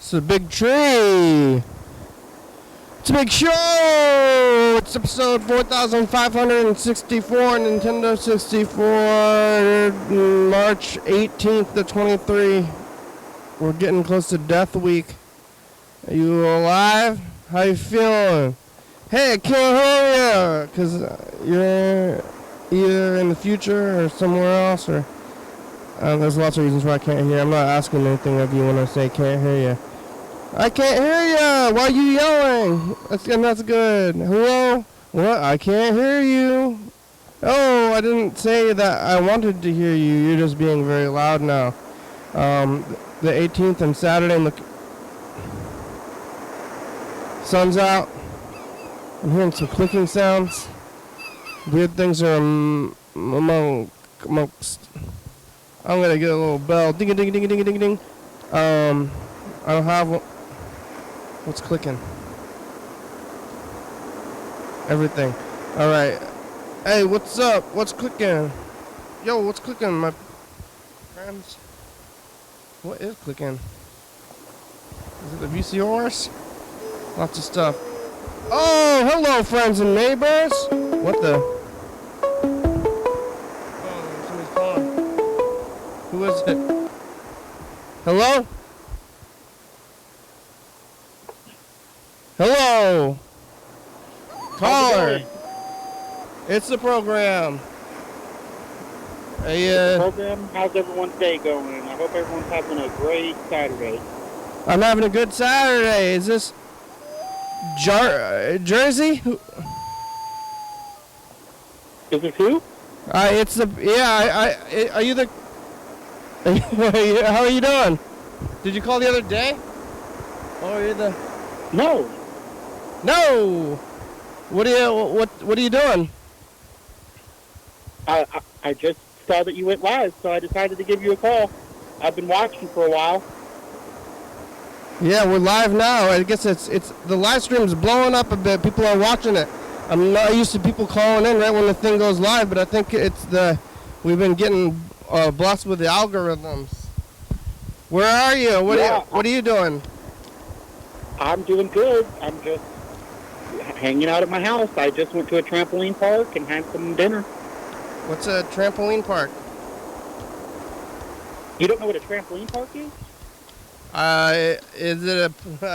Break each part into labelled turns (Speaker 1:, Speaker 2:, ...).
Speaker 1: It's a big tree. It's a big show. It's episode 4564 Nintendo 64, March 18th to 23. We're getting close to Death Week. Are you alive? How you feeling? Hey, I can't hear you because you're either in the future or somewhere else, or there's lots of reasons why I can't hear you. I'm not asking anything of you when I say can't hear you. I can't hear you. Why are you yelling? That's good. Hello? What? I can't hear you. Oh, I didn't say that I wanted to hear you. You're just being very loud now. The 18th and Saturday, and the sun's out. I'm hearing some clicking sounds. Weird things are amongst. I'm gonna get a little bell. Ding a ding a ding a ding a ding a ding. I don't have one. What's clicking? Everything. Alright. Hey, what's up? What's clicking? Yo, what's clicking, my friends? What is clicking? Is it the VCRs? Lots of stuff. Oh, hello, friends and neighbors. What the? Oh, somebody's calling. Who is it? Hello? Hello. Caller. It's the program. Hey,
Speaker 2: program. How's everyone's day going? I hope everyone's having a great Saturday.
Speaker 1: I'm having a good Saturday. Is this Jersey?
Speaker 2: Is it who?
Speaker 1: It's the are you the? How are you doing? Did you call the other day? Oh, you're the.
Speaker 2: No.
Speaker 1: No. What are you doing?
Speaker 2: I just saw that you went live, so I decided to give you a call. I've been watching for a while.
Speaker 1: Yeah, we're live now. I guess it's the live stream's blowing up a bit. People are watching it. I'm not used to people calling in right when the thing goes live, but I think we've been getting blessed with the algorithms. Where are you? What are you doing?
Speaker 2: I'm doing good. I'm just hanging out at my house. I just went to a trampoline park and had some dinner.
Speaker 1: What's a trampoline park?
Speaker 2: You don't know what a trampoline park is?
Speaker 1: I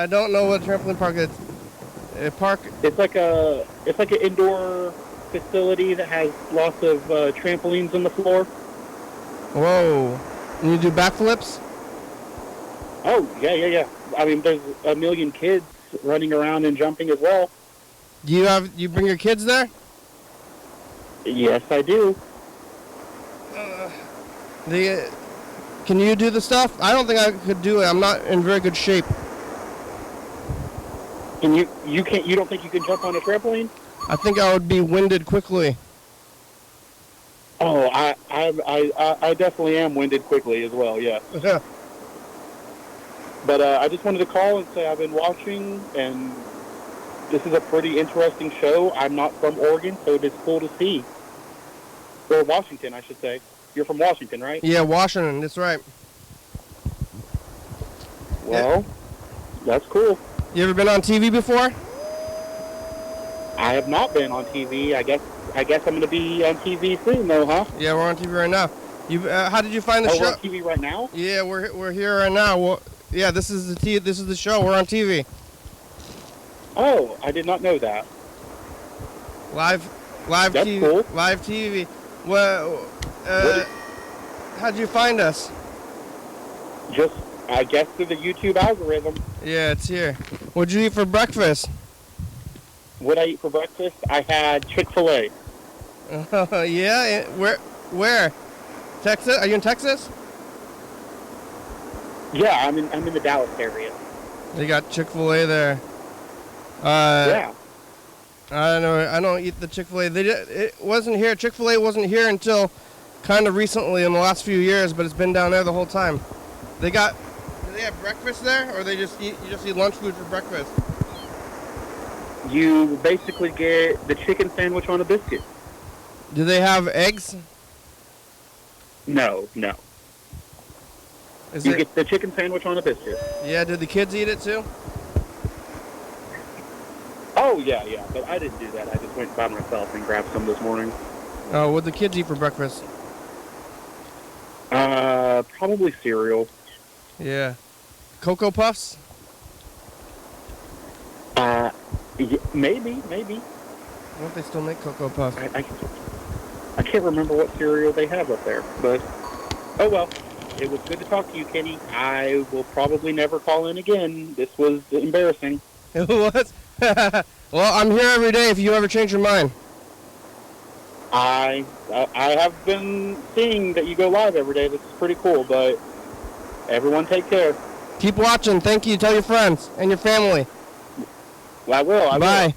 Speaker 1: don't know what a trampoline park is. A park?
Speaker 2: It's like an indoor facility that has lots of trampolines on the floor.
Speaker 1: Whoa! And you do backflips?
Speaker 2: Oh yeah. I mean, there's a million kids running around and jumping as well.
Speaker 1: You bring your kids there?
Speaker 2: Yes, I do.
Speaker 1: Can you do the stuff? I don't think I could do it. I'm not in very good shape.
Speaker 2: And you don't think you can jump on a trampoline?
Speaker 1: I think I would be winded quickly.
Speaker 2: Oh, I definitely am winded quickly as well. Yeah. But I just wanted to call and say I've been watching, and this is a pretty interesting show. I'm not from Oregon, so it's cool to see. Or Washington, I should say. You're from Washington, right?
Speaker 1: Yeah, Washington. That's right.
Speaker 2: Well, That's cool.
Speaker 1: You ever been on TV before?
Speaker 2: I have not been on TV. I guess I'm going to be on TV soon, though, huh?
Speaker 1: Yeah, we're on TV right now. How did you find the show?
Speaker 2: We're on TV right now?
Speaker 1: Yeah, we're here right now. Well, yeah, this is the show. We're on TV.
Speaker 2: Oh, I did not know that.
Speaker 1: Live
Speaker 2: That's
Speaker 1: TV.
Speaker 2: Cool.
Speaker 1: Live TV. Well, how'd you find us?
Speaker 2: Just, I guess, through the YouTube algorithm.
Speaker 1: Yeah, it's here. What'd you eat for breakfast?
Speaker 2: What I eat for breakfast? I had Chick-fil-A.
Speaker 1: Yeah? Where? Texas? Are you in Texas?
Speaker 2: Yeah, I'm in the Dallas area.
Speaker 1: They got Chick-fil-A there.
Speaker 2: Yeah.
Speaker 1: I don't eat the Chick-fil-A. It wasn't here. Chick-fil-A wasn't here until kind of recently in the last few years, but it's been down there the whole time. Do they have breakfast there, or you just eat lunch food for breakfast?
Speaker 2: You basically get the chicken sandwich on a biscuit.
Speaker 1: Do they have eggs?
Speaker 2: No. You get the chicken sandwich on a biscuit.
Speaker 1: Yeah, did the kids eat it too?
Speaker 2: Oh, yeah. But I didn't do that. I just went by myself and grabbed some this morning.
Speaker 1: Oh, what'd the kids eat for breakfast?
Speaker 2: Probably cereal.
Speaker 1: Yeah. Cocoa Puffs?
Speaker 2: Yeah, maybe.
Speaker 1: Why don't they still make Cocoa Puffs?
Speaker 2: I can't remember what cereal they have up there, but oh well. It was good to talk to you, Kenny. I will probably never call in again. This was embarrassing.
Speaker 1: It was? Well, I'm here every day if you ever change your mind.
Speaker 2: I have been seeing that you go live every day. This is pretty cool, but everyone take care.
Speaker 1: Keep watching. Thank you. Tell your friends and your family.
Speaker 2: Well, I will.
Speaker 1: Bye.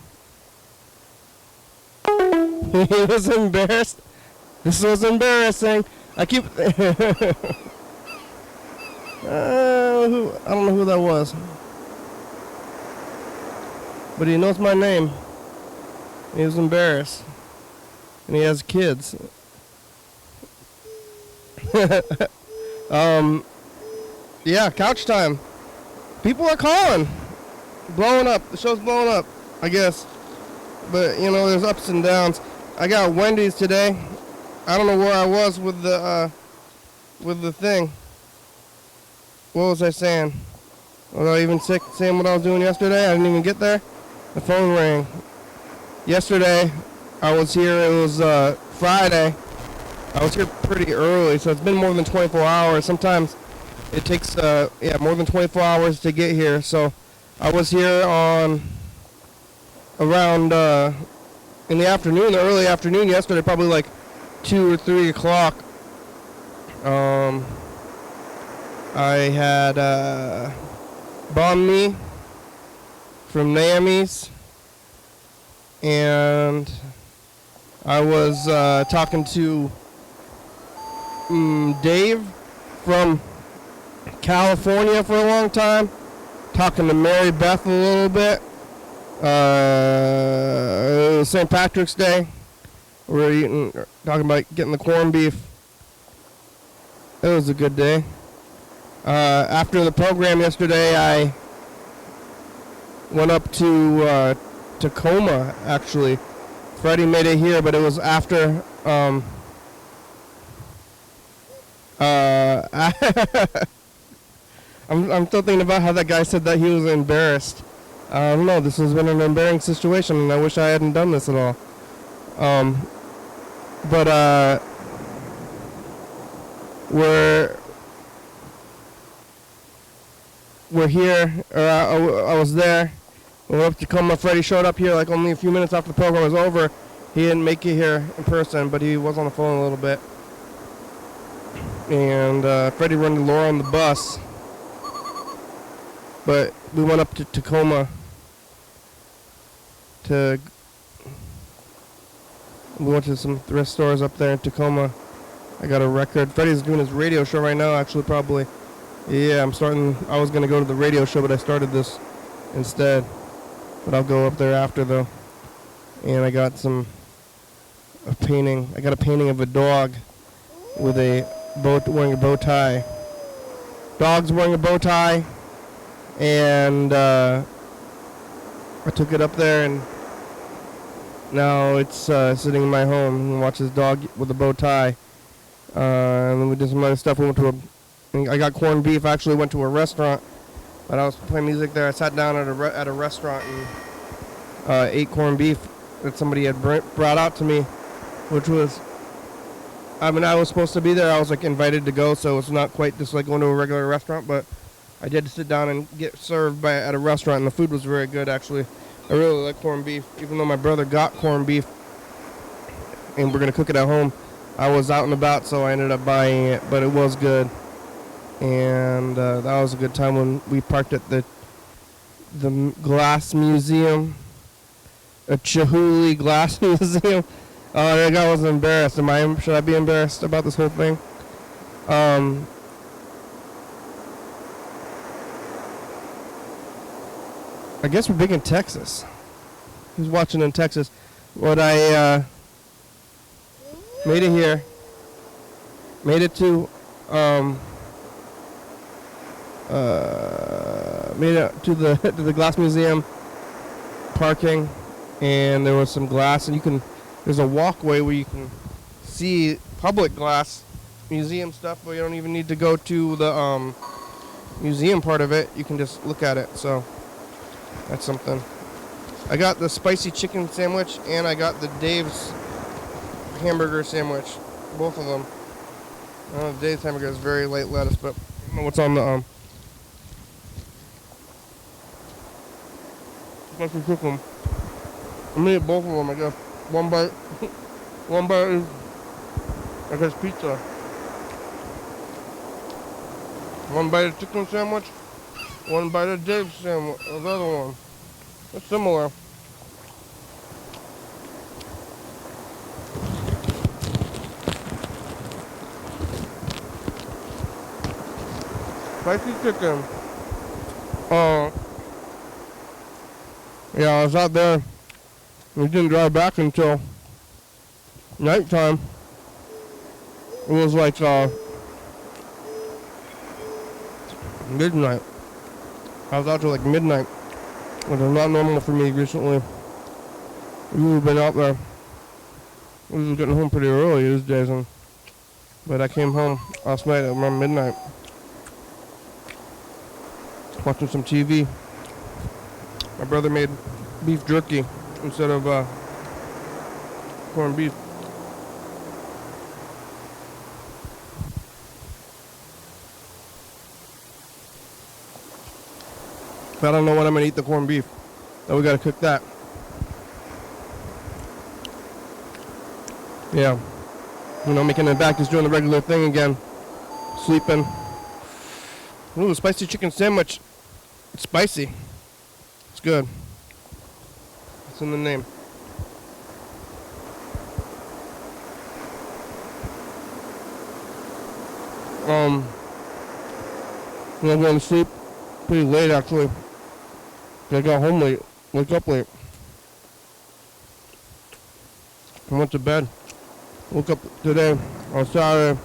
Speaker 1: He was embarrassed. This was embarrassing. I keep... I don't know who that was. But he knows my name. He was embarrassed. And he has kids. Yeah, couch time. People are calling. Blowing up. The show's blowing up, I guess. But, you know, there's ups and downs. I got Wendy's today. I don't know where I was with the thing. What was I saying? Was I even saying what I was doing yesterday? I didn't even get there. The phone rang. Yesterday, I was here. It was Friday. I was here pretty early, so it's been more than 24 hours. Sometimes it takes more than 24 hours to get here. So I was here on around in the afternoon, the early afternoon yesterday, probably like 2 or 3 o'clock. I had banh mi from Naomi's, and I was talking to Dave from California for a long time, talking to Mary Beth a little bit. It was St. Patrick's Day. We were talking about getting the corned beef. It was a good day. After the program yesterday, I went up to Tacoma, actually. Freddie made it here, but it was after... I'm still thinking about how that guy said that he was embarrassed. I don't know, this has been an embarrassing situation, and I wish I hadn't done this at all. We're here, or I was there. We went up to Tacoma. Freddie showed up here like only a few minutes after the program was over. He didn't make it here in person, but he was on the phone a little bit. And Freddie ran to Laura on the bus. But we went up to Tacoma we went to some thrift stores up there in Tacoma. I got a record. Freddie's doing his radio show right now, actually, probably. Yeah, I was going to go to the radio show, but I started this instead. But I'll go up there after, though. And I got a painting. I got a painting of a dog with wearing a bow tie. Dog's wearing a bow tie. And I took it up there, and now it's sitting in my home and watch this dog with a bow tie. And then we did some other stuff. I got corned beef. I actually went to a restaurant, but I was playing music there. I sat down at a restaurant and ate corned beef that somebody had brought out to me, which was, I was supposed to be there. I was like invited to go, so it's not quite just like going to a regular restaurant, but I did sit down and get served at a restaurant, and the food was very good, actually. I really like corned beef, even though my brother got corned beef, and we're going to cook it at home. I was out and about, so I ended up buying it, but it was good. And that was a good time when we parked at the glass museum, a Chihuly glass museum. That guy was embarrassed. Should I be embarrassed about this whole thing? I guess we're big in Texas. Who's watching in Texas? What I made it here. Made it to made it to the to the glass museum parking, and there was some glass, and there's a walkway where you can see public glass museum stuff, but you don't even need to go to the museum part of it. You can just look at it, so that's something. I got the spicy chicken sandwich, and I got the Dave's hamburger sandwich, both of them. The Dave's hamburger is very light lettuce, but I don't know what's on the spicy chicken. I'm gonna eat both of them, I guess. One bite. One bite is, I guess, pizza. One bite of chicken sandwich. One bite of Dave's sandwich. The other one. It's similar. Spicy chicken. Yeah, I was out there. We didn't drive back until nighttime. It was like midnight. I was out till like midnight, which is not normal for me recently. We've been out there. We were getting home pretty early these days, but I came home last night at around midnight, watching some TV. My brother made beef jerky instead of corned beef. But I don't know when I'm gonna eat the corned beef. So we gotta cook that. Yeah. You know, making it back, just doing the regular thing again. Sleeping. Ooh, spicy chicken sandwich. It's spicy. It's good. It's in the name. I'm going to sleep pretty late actually. I got home late, woke up late. I went to bed. Woke up today on Saturday.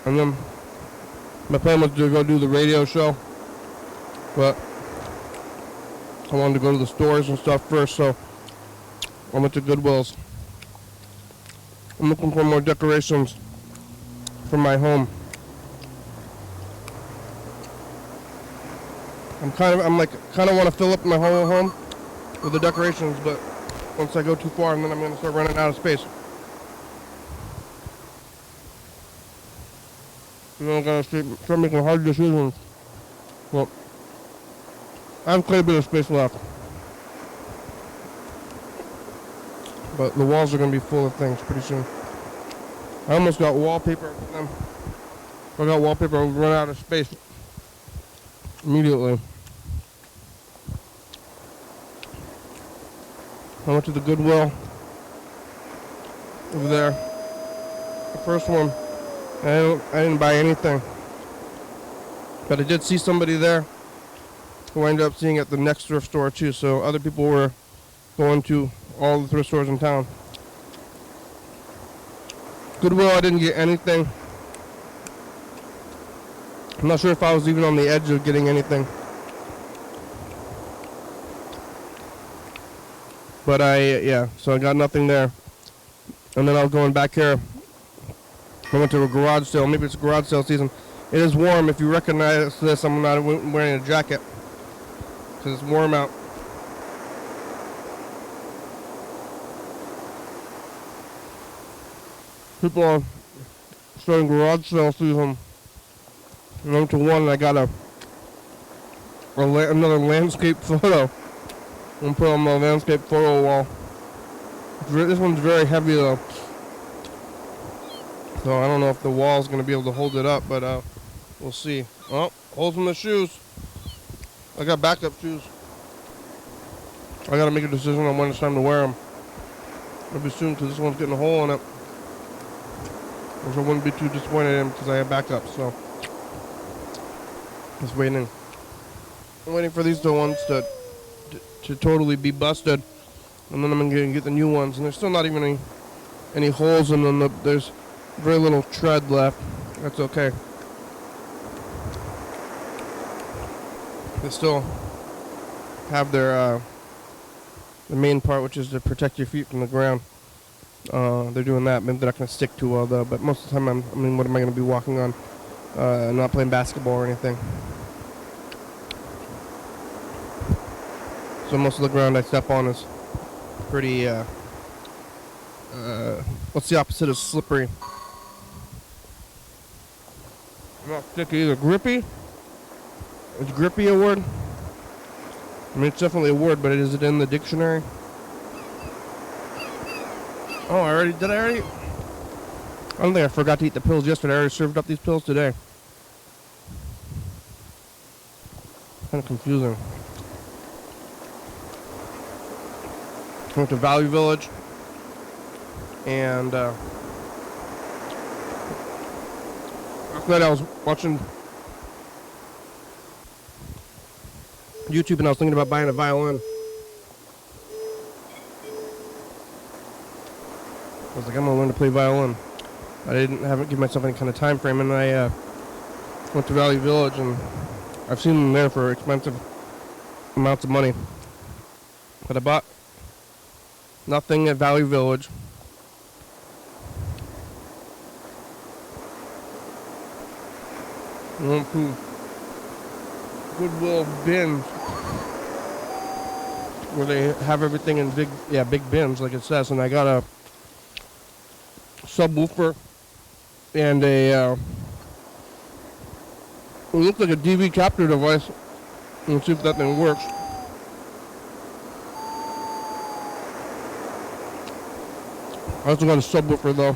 Speaker 1: And then my plan was to go do the radio show. But I wanted to go to the stores and stuff first, so I went to Goodwill's. I'm looking for more decorations for my home. I kind of want to fill up my whole home with the decorations, but once I go too far, then I'm going to start running out of space. And then I'm going to start making hard decisions. Well, I have quite a bit of space left. But the walls are going to be full of things pretty soon. I almost got wallpaper for them. If I got wallpaper, I'll run out of space immediately. I went to the Goodwill over there. The first one, I didn't buy anything. But I did see somebody there who I ended up seeing at the next thrift store too. So other people were going to all the thrift stores in town. Goodwill, I didn't get anything. I'm not sure if I was even on the edge of getting anything. But so I got nothing there. And then I was going back here. I went to a garage sale. Maybe it's a garage sale season. It is warm. If you recognize this, I'm not wearing a jacket because it's warm out. People are starting garage sale season. I went to one and I got another landscape photo. I'm gonna put on my landscape photo wall. This one's very heavy though, so I don't know if the wall's gonna be able to hold it up, but we'll see. Oh, holes in the shoes. I got backup shoes. I gotta make a decision on when it's time to wear them. Maybe soon, because this one's getting a hole in it. Which I wouldn't be too disappointed in because I have backup, so just waiting. I'm waiting for these two ones to totally be busted, and then I'm gonna get the new ones. And there's still not even any holes in them. There's very little tread left. That's okay. they still have their the main part, which is to protect your feet from the ground. They're doing that. Maybe they're not going to stick too well, though. But most of the time, what am I going to be walking on? I'm not playing basketball or anything. So most of the ground I step on is pretty, what's the opposite of slippery? Not sticky either. Grippy? Is grippy a word? I mean, it's definitely a word, but is it in the dictionary? Oh, did I already? I don't think I forgot to eat the pills yesterday. I already served up these pills today. Kind of confusing. I went to Value Village, and last night I was watching YouTube and I was thinking about buying a violin. I was like, I'm gonna learn to play violin. I haven't given myself any kind of time frame, and I went to Value Village, and I've seen them there for expensive amounts of money. But I bought nothing at Value Village. I went to Goodwill bins where they have everything in big bins, like it says, and I got a subwoofer and it looks like a DV capture device. Let's see if that thing works. I also got a subwoofer though.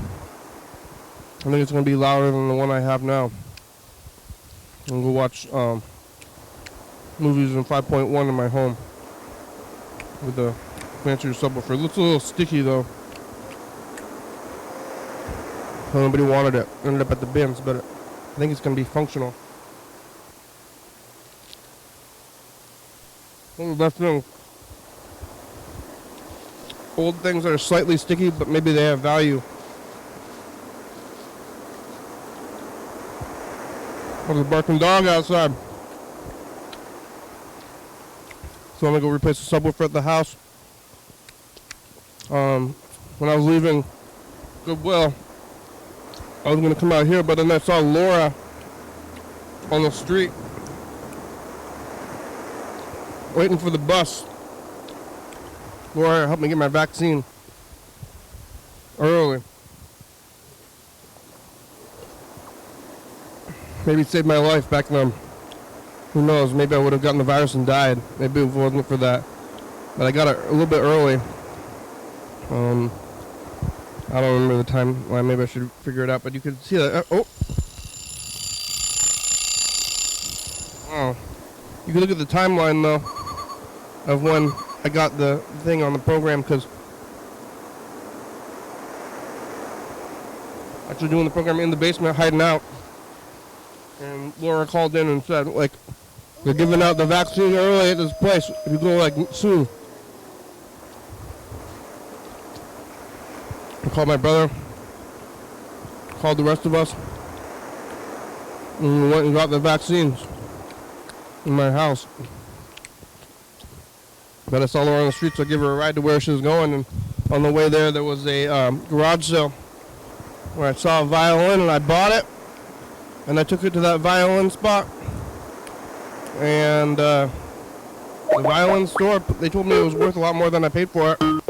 Speaker 1: I think it's going to be louder than the one I have now. I'm going to watch movies in 5.1 in my home with the fancier subwoofer. It looks a little sticky though. Nobody wanted it. Ended up at the bins, but I think it's going to be functional. One of the best things. Old things that are slightly sticky, but maybe they have value. There's a barking dog outside. So I'm going to go replace the subwoofer at the house. When I was leaving Goodwill, I was going to come out here, but then I saw Laura on the street waiting for the bus. Laura helped me get my vaccine early. Maybe it saved my life back then. Who knows? Maybe I would have gotten the virus and died. Maybe if it wasn't for that. But I got it a little bit early. I don't remember the time. Well, maybe I should figure it out. But you could see that. Oh. Wow. You can look at the timeline, though, of when I got the thing on the program, because actually doing the program in the basement, hiding out. And Laura called in and said, like, they're giving out the vaccine early at this place. If you go, like, soon. I called my brother, called the rest of us, and we went and got the vaccines in my house. But I saw Laura on the street, so I gave her a ride to where she was going. And on the way there was a garage sale where I saw a violin, and I bought it. And I took it to that violin spot. And the violin store, they told me it was worth a lot more than I paid for it. But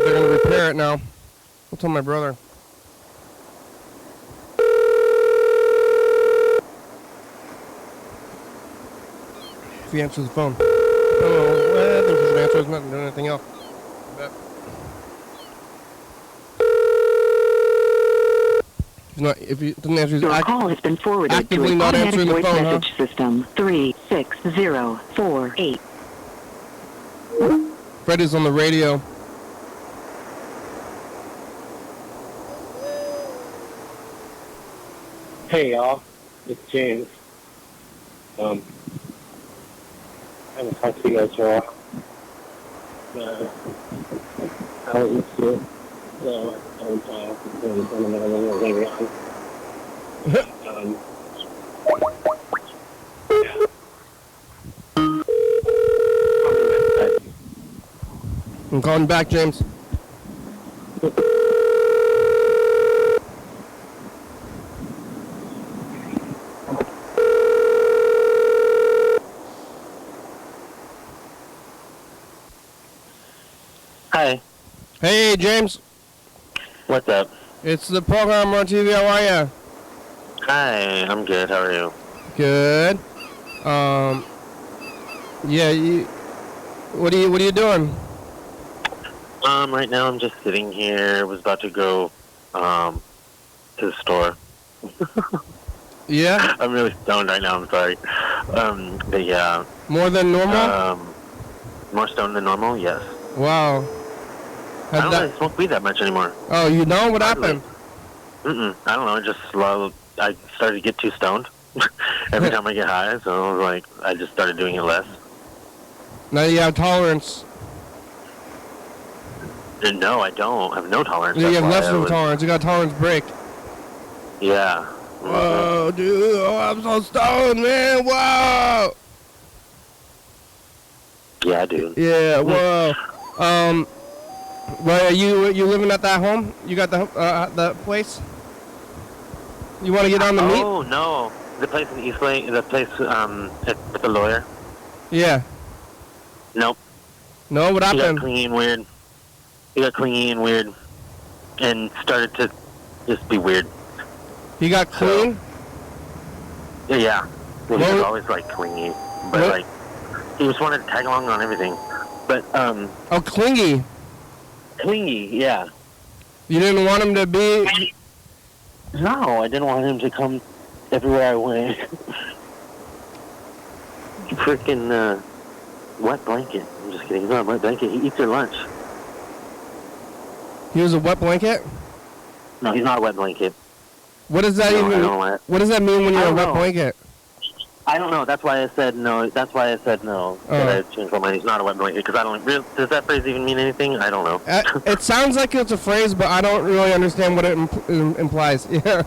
Speaker 1: they're going to repair it now. I'll tell my brother. If he answers the phone. I think he's going to answer. He's not doing anything else. But if he doesn't answer, he's
Speaker 3: your call has been forwarded
Speaker 1: actively
Speaker 3: to an
Speaker 1: not
Speaker 3: automatic
Speaker 1: answering the
Speaker 3: voice
Speaker 1: phone,
Speaker 3: message system 36048.
Speaker 1: Fred is on the radio.
Speaker 4: Hey y'all, it's James. I haven't talked to you guys for a while. I don't used to. So I don't
Speaker 1: I'm calling back, James.
Speaker 4: Hi.
Speaker 1: Hey, James.
Speaker 4: What's up?
Speaker 1: It's the program on TV. How are ya?
Speaker 4: Hi, I'm good. How are you?
Speaker 1: Good. Yeah. What are you doing?
Speaker 4: Right now I'm just sitting here. Was about to go, to the store.
Speaker 1: Yeah.
Speaker 4: I'm really stoned right now. I'm sorry. But yeah.
Speaker 1: More than normal.
Speaker 4: More stoned than normal. Yes.
Speaker 1: Wow.
Speaker 4: I don't really smoke weed that much anymore.
Speaker 1: Oh, you know what happened?
Speaker 4: I don't know. I started to get too stoned every time I get high, so I was like, I just started doing it less.
Speaker 1: Now you have tolerance.
Speaker 4: And no, I don't. I have no tolerance.
Speaker 1: Yeah, you have less
Speaker 4: of
Speaker 1: than tolerance. You got tolerance break.
Speaker 4: Yeah.
Speaker 1: Whoa, dude! Oh, I'm so stoned, man! Whoa!
Speaker 4: Yeah, dude.
Speaker 1: Yeah, whoa. Well, are you living at that home? You got the place? You want to get on the meat?
Speaker 4: Oh no, the place in East Lake, the place with the lawyer.
Speaker 1: Yeah.
Speaker 4: Nope.
Speaker 1: No, what
Speaker 4: He
Speaker 1: happened?
Speaker 4: got clingy and weird, and started to just be weird.
Speaker 1: He got clean?
Speaker 4: Yeah. Well, he
Speaker 1: What?
Speaker 4: was always like clingy, but
Speaker 1: What?
Speaker 4: like he just wanted to tag along on everything. But
Speaker 1: Oh, clingy.
Speaker 4: clingy, yeah.
Speaker 1: You didn't want him to be...
Speaker 4: No, I didn't want him to come everywhere I went. Freaking wet blanket. I'm just kidding. He's not a wet blanket. He eats your lunch.
Speaker 1: He was a wet blanket?
Speaker 4: No, he's not a wet blanket.
Speaker 1: What does that
Speaker 4: No, I
Speaker 1: even...
Speaker 4: don't want it.
Speaker 1: What does that mean when
Speaker 4: I
Speaker 1: you're a
Speaker 4: don't
Speaker 1: wet
Speaker 4: know.
Speaker 1: blanket?
Speaker 4: I don't know. That's why I said no. That I changed my mind. He's not a wet blanket because I don't. Does that phrase even mean anything? I don't know.
Speaker 1: It sounds like it's a phrase, but I don't really understand what it implies. Yeah.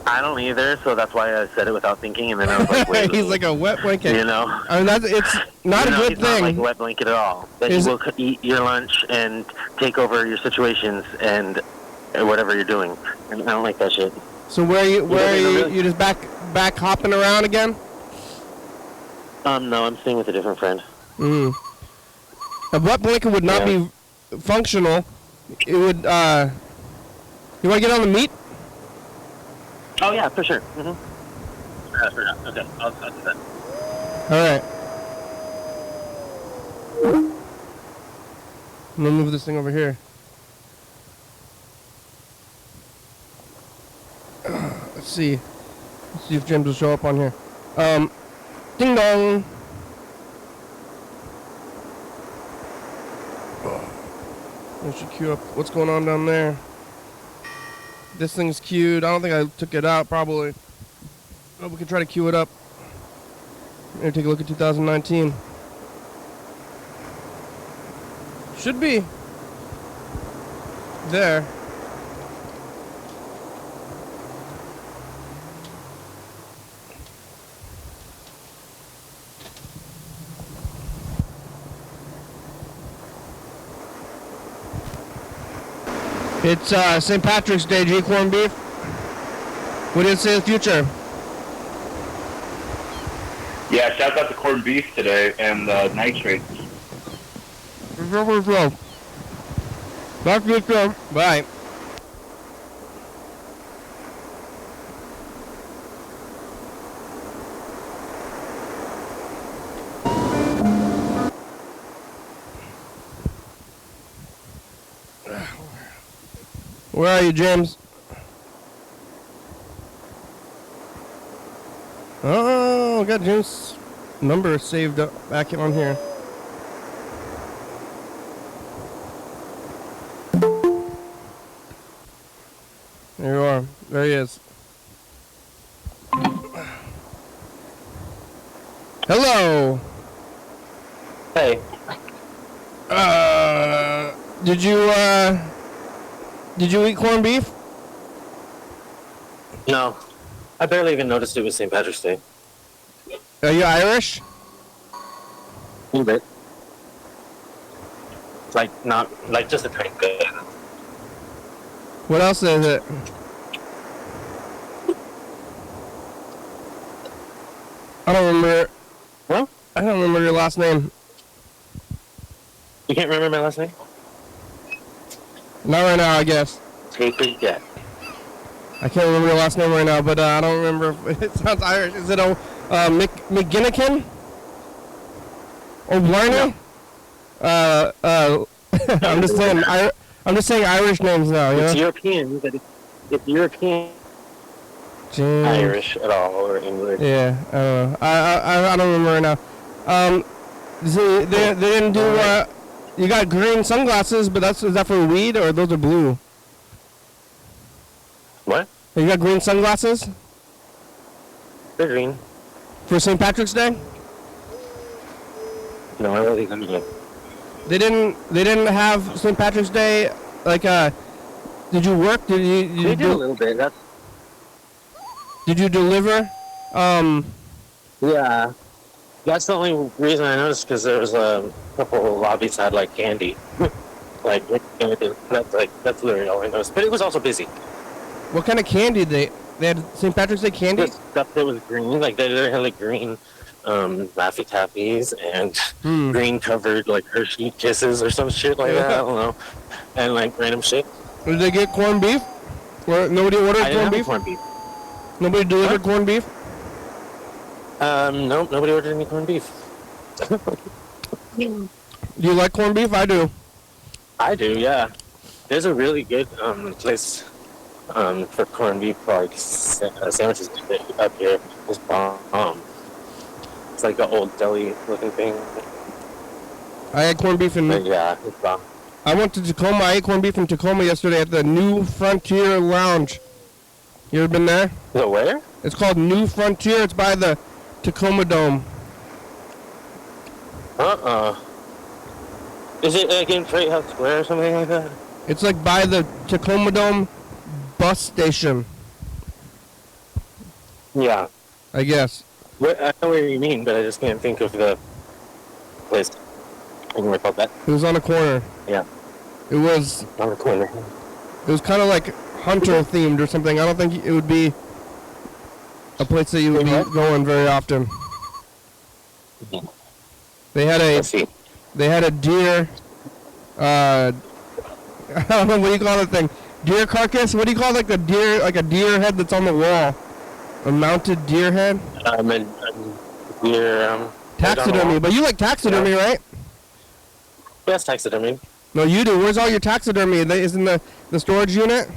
Speaker 4: I don't either. So that's why I said it without thinking, and then I was like, wait.
Speaker 1: He's like a wet blanket.
Speaker 4: You know.
Speaker 1: I mean, it's not a good
Speaker 4: he's not like
Speaker 1: thing.
Speaker 4: a wet blanket at all. That he will eat your lunch and take over your situations and whatever you're doing. And I don't like that shit.
Speaker 1: So where are you? You just back hopping around again?
Speaker 4: No, I'm staying with a different friend.
Speaker 1: A wet blanket would not be functional. It would. You want to get on the meat?
Speaker 4: Oh yeah, for sure. I forgot. Okay, I'll do that.
Speaker 1: All right. I'm gonna move this thing over here. Let's see if James will show up on here. Ding dong. I should queue up what's going on down there. This thing's queued. I don't think I took it out, probably. Oh, we can try to queue it up. Maybe take a look at 2019. Should be there. It's St. Patrick's Day. Do you eat corned beef? What did it say in the future?
Speaker 3: Yeah, shout out to corned beef today and nitrates.
Speaker 1: Back to the show. Bye. Where are you, James? Oh, I got James' number saved up back on here. There you are. There he is. Hello.
Speaker 4: Hey.
Speaker 1: Did you eat corned beef?
Speaker 4: No, I barely even noticed it was St. Patrick's Day.
Speaker 1: Are you Irish?
Speaker 4: A little bit. Like, not, like, just a tiny bit.
Speaker 1: What else is it? I don't remember.
Speaker 4: Well,
Speaker 1: I don't remember your last name.
Speaker 4: you can't remember my last name?
Speaker 1: Not right now, I guess.
Speaker 4: Take a guess.
Speaker 1: I can't remember your last name right now, but I don't remember. If it sounds Irish. Is it McGinnican? O'Blarney? I'm just saying. I'm just saying Irish names now. You
Speaker 4: It's
Speaker 1: know?
Speaker 4: European, but it's European.
Speaker 1: James.
Speaker 4: Irish at all, or English.
Speaker 1: Yeah, I don't know. I don't remember right now. See, they didn't do. You got green sunglasses, but is that for weed or those are blue?
Speaker 4: What?
Speaker 1: You got green sunglasses
Speaker 4: They're green.
Speaker 1: for St. Patrick's Day?
Speaker 4: No, I really don't know.
Speaker 1: They didn't have St. Patrick's Day like did you work? Did you
Speaker 4: They did a little bit.
Speaker 1: Did you deliver?
Speaker 4: Yeah. That's the only reason I noticed, because there was a couple of lobbies that had like candy. That's literally all I noticed. But it was also busy.
Speaker 1: What kind of candy they had? St. Patrick's Day candy?
Speaker 4: Just stuff that was green, like they had like green Laffy Taffies and green covered like Hershey Kisses or some shit like that. I don't know. And like random shit.
Speaker 1: Did they get corned beef? Or nobody ordered
Speaker 4: I didn't
Speaker 1: corned
Speaker 4: have
Speaker 1: beef?
Speaker 4: corned beef.
Speaker 1: Nobody delivered corned beef?
Speaker 4: Nope, nobody ordered any corned beef.
Speaker 1: Do you like corned beef? I do.
Speaker 4: I do, yeah. There's a really good place for corned beef, like sandwiches up here. It's bomb. It's like an old deli looking thing.
Speaker 1: I had corned beef
Speaker 4: But yeah, it's bomb.
Speaker 1: I went to Tacoma. I ate corned beef in Tacoma yesterday at the New Frontier Lounge. You ever been there?
Speaker 4: The where?
Speaker 1: It's called New Frontier. It's by the Tacoma Dome.
Speaker 4: Is it like in Freight House Square or something like that?
Speaker 1: It's like by the Tacoma Dome bus station,
Speaker 4: Yeah.
Speaker 1: I guess.
Speaker 4: I know what you mean, but I just can't think of the place. I can recall that.
Speaker 1: It was on a corner.
Speaker 4: Yeah.
Speaker 1: It was
Speaker 4: On the corner.
Speaker 1: kind of like hunter themed or something. I don't think it would be a place that you would be going very often. They had
Speaker 4: Let's see.
Speaker 1: a deer. I don't know what do you call that thing. Deer carcass. What do you call like a deer head that's on the wall? A mounted deer head.
Speaker 4: And deer.
Speaker 1: Taxidermy. But you like taxidermy, right?
Speaker 4: Yes, taxidermy.
Speaker 1: No, you do. Where's all your taxidermy? Is in the storage unit?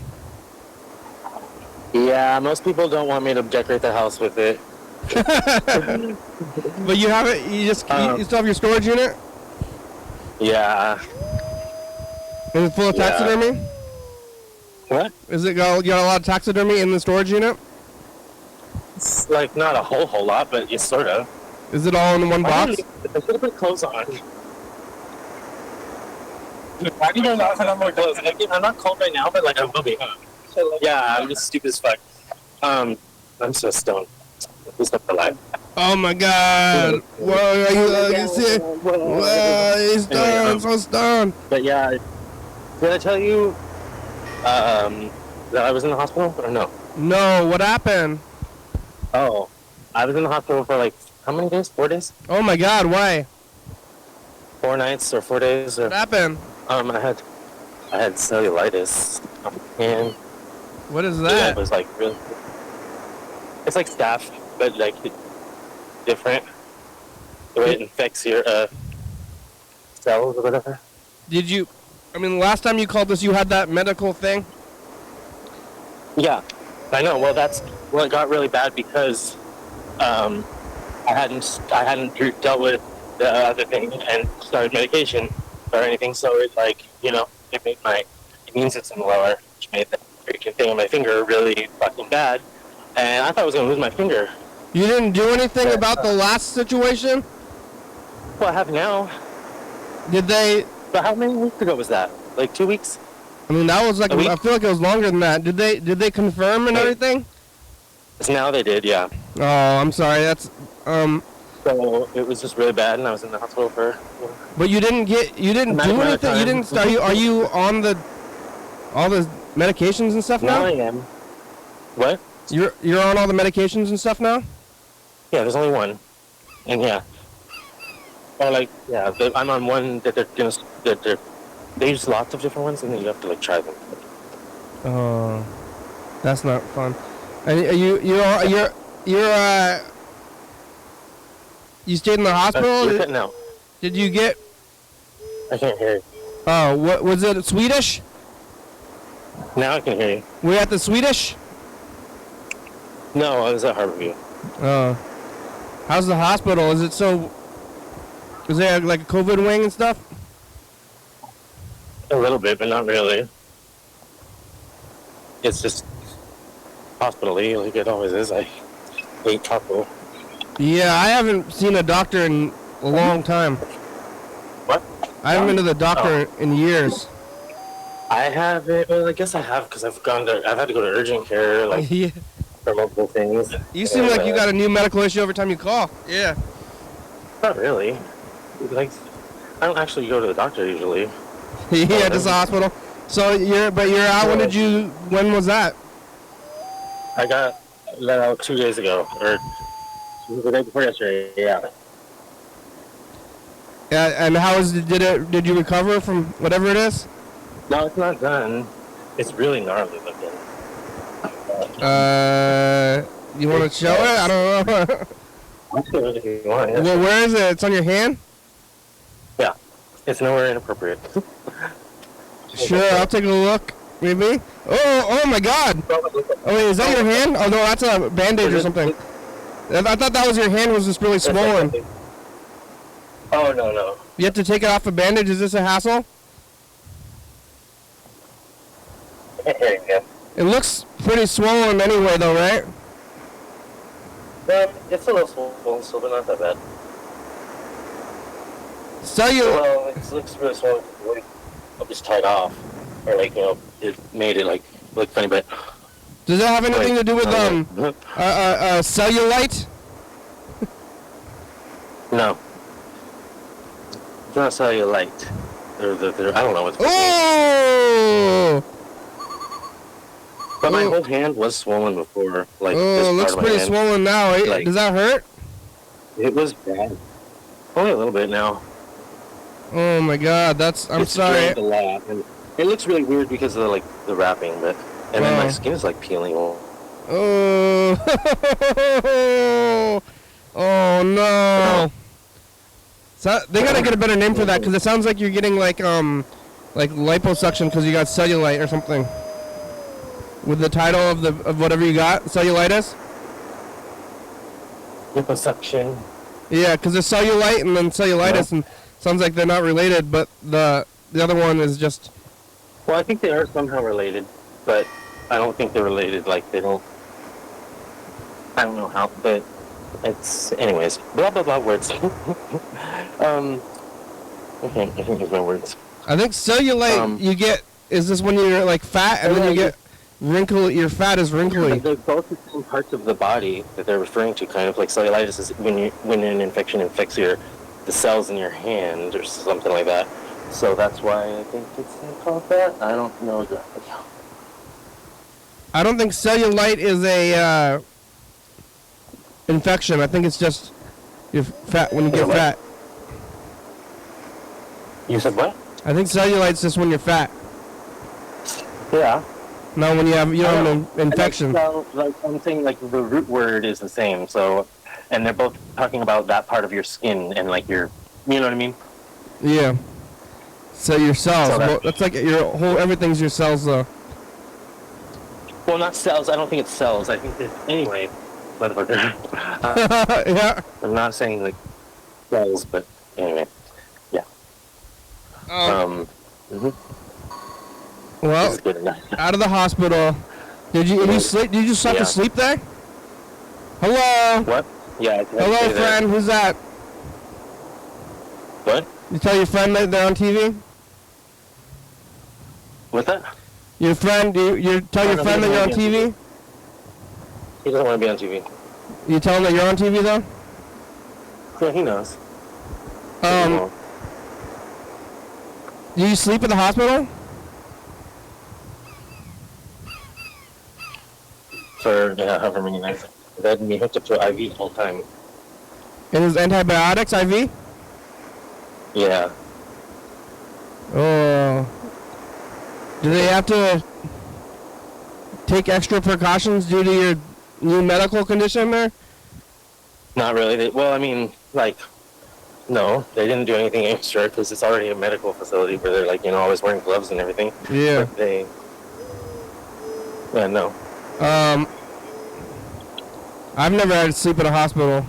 Speaker 4: Yeah, most people don't want me to decorate their house with it.
Speaker 1: But you have it. You still have your storage unit.
Speaker 4: Yeah.
Speaker 1: Is it full of
Speaker 4: Yeah.
Speaker 1: taxidermy?
Speaker 4: What?
Speaker 1: Is it got a lot of taxidermy in the storage unit?
Speaker 4: It's like not a whole lot, but you sort of.
Speaker 1: Is it all in one box?
Speaker 4: I should have put clothes on. Why do you not put on more clothes? I'm not cold right now, but like I will be. Yeah, I'm just stupid as fuck. I'm so stoned. Who's up for life?
Speaker 1: Oh my God! Whoa, you see? Whoa, he's stoned, so stoned.
Speaker 4: But yeah, did I tell you that I was in the hospital or no?
Speaker 1: No, what happened?
Speaker 4: Oh, I was in the hospital for like how many days? 4 days?
Speaker 1: Oh my God, why?
Speaker 4: 4 nights or 4 days? Or
Speaker 1: What happened?
Speaker 4: I had cellulitis, and
Speaker 1: What is
Speaker 4: yeah,
Speaker 1: that?
Speaker 4: it was like really. It's like staph, but like different. The way it infects your cells or whatever.
Speaker 1: Did you? I mean, last time you called us, you had that medical thing.
Speaker 4: Yeah, I know. Well, it got really bad because I hadn't dealt with the other thing and started medication or anything. So it it made my immune system lower, which made the freaking thing on my finger really fucking bad. And I thought I was gonna lose my finger.
Speaker 1: You didn't do anything about the last situation?
Speaker 4: Well, I have now.
Speaker 1: Did they?
Speaker 4: But how many weeks ago was that? Like 2 weeks?
Speaker 1: I mean, that was like
Speaker 4: A week?
Speaker 1: I feel like it was longer than that. Did they confirm and everything?
Speaker 4: So now they did, yeah.
Speaker 1: Oh, I'm sorry. That's
Speaker 4: So it was just really bad, and I was in the hospital for.
Speaker 1: But you didn't do anything. You didn't. Are you on all the medications and stuff now?
Speaker 4: Now I am. What?
Speaker 1: You're on all the medications and stuff now?
Speaker 4: Yeah, there's only one, and yeah. Or like, yeah, I'm on one that they use lots of different ones, and then you have to like try them.
Speaker 1: Oh, that's not fun. And you stayed in the hospital?
Speaker 4: No.
Speaker 1: Did you get?
Speaker 4: I can't hear you.
Speaker 1: Oh, what was it? Swedish?
Speaker 4: Now I can hear you.
Speaker 1: Were you at the Swedish?
Speaker 4: No, I was at Harborview.
Speaker 1: Oh, how's the hospital? Is it so? Is there like a COVID wing and stuff?
Speaker 4: A little bit, but not really. It's just hospital-y, like it always is. I hate hospital.
Speaker 1: Yeah, I haven't seen a doctor in a long time.
Speaker 4: What?
Speaker 1: I haven't been to the doctor in years.
Speaker 4: I haven't. Well, I guess I have because I've had to go to urgent care like
Speaker 1: Yeah.
Speaker 4: for multiple things.
Speaker 1: You seem like you got a new medical issue every time you call. Yeah.
Speaker 4: Not really. Like, I don't actually go to the doctor usually.
Speaker 1: Yeah, just the hospital. So you're out. When was that?
Speaker 4: I got let out 2 days ago, or the day before yesterday. Yeah.
Speaker 1: Yeah, and did you recover from whatever it is?
Speaker 4: No, it's not done. It's really gnarly looking.
Speaker 1: You want to show it? I don't know.
Speaker 4: If you want, yeah.
Speaker 1: Well, where is it? It's on your hand?
Speaker 4: Yeah. It's nowhere inappropriate.
Speaker 1: Sure, I'll take a look. Maybe. Oh my God! Oh wait, is that your hand? Oh no, that's a bandage or something. I thought that was your hand was just really swollen.
Speaker 4: Oh no.
Speaker 1: You have to take it off a bandage. Is this a hassle?
Speaker 4: Yeah.
Speaker 1: It looks pretty swollen anyway, though, right?
Speaker 4: It's a little swollen, so they're not that bad. Well, it looks really swollen. I'll just tie it off, or like it made it like look funny, but.
Speaker 1: Does that have anything to do with cellulite?
Speaker 4: No. It's not cellulite. I don't know what's.
Speaker 1: Oh!
Speaker 4: But my whole hand was swollen before. Like,
Speaker 1: oh, it looks pretty swollen now. Like, does that hurt?
Speaker 4: It was bad. Only a little bit now.
Speaker 1: Oh my God, I'm sorry.
Speaker 4: It's a lot. And it looks really weird because of the wrapping, but then my skin is like peeling.
Speaker 1: Oh. Oh no. So they gotta get a better name for that because it sounds like you're getting like liposuction because you got cellulite or something. With the title of whatever you got, cellulitis.
Speaker 4: Liposuction.
Speaker 1: Yeah, because there's cellulite and then cellulitis, and sounds like they're not related, but the other one is just.
Speaker 4: Well, I think they are somehow related, but I don't think they're related. Like they don't. I don't know how, but it's anyways. Blah blah blah words. I can't use my words.
Speaker 1: I think cellulite you get is this when you're like fat and then you get wrinkle. Your fat is wrinkly.
Speaker 4: They're both the same parts of the body that they're referring to. Kind of like cellulitis is when an infection infects the cells in your hand or something like that. So that's why I think it's called that. I don't know exactly.
Speaker 1: I don't think cellulite is a infection. I think it's just you're fat when you get fat.
Speaker 4: You said what?
Speaker 1: I think cellulite's just when you're fat.
Speaker 4: Yeah.
Speaker 1: No, when you have an infection.
Speaker 4: Like I'm saying, like the root word is the same. So, and they're both talking about that part of your skin and like your, you know what I mean?
Speaker 1: Yeah. So your cells.
Speaker 4: So
Speaker 1: that's like your whole everything's your cells though.
Speaker 4: Well, not cells. I don't think it's cells. I think that anyway. Motherfucker.
Speaker 1: Yeah.
Speaker 4: I'm not saying like cells, but anyway. Yeah.
Speaker 1: Well, out of the hospital. Did you sleep? Did you just have to sleep there? Hello.
Speaker 4: What? Yeah.
Speaker 1: Hello, friend. Who's that?
Speaker 4: What?
Speaker 1: You tell your friend that they're on TV?
Speaker 4: What's that?
Speaker 1: Your friend? You tell your friend that you're on TV?
Speaker 4: He doesn't want to be on TV.
Speaker 1: You tell him that you're on TV though?
Speaker 4: Yeah, he knows.
Speaker 1: Do you sleep at the hospital?
Speaker 4: For however many nights. They had me hooked up to an IV the whole time.
Speaker 1: It was antibiotics IV?
Speaker 4: Yeah.
Speaker 1: Oh. Do they have to take extra precautions due to your new medical condition there?
Speaker 4: Not really. Well, I mean, like, no, they didn't do anything extra because it's already a medical facility where they're, like, you know, always wearing gloves and everything.
Speaker 1: Yeah.
Speaker 4: But no.
Speaker 1: I've never had to sleep at a hospital.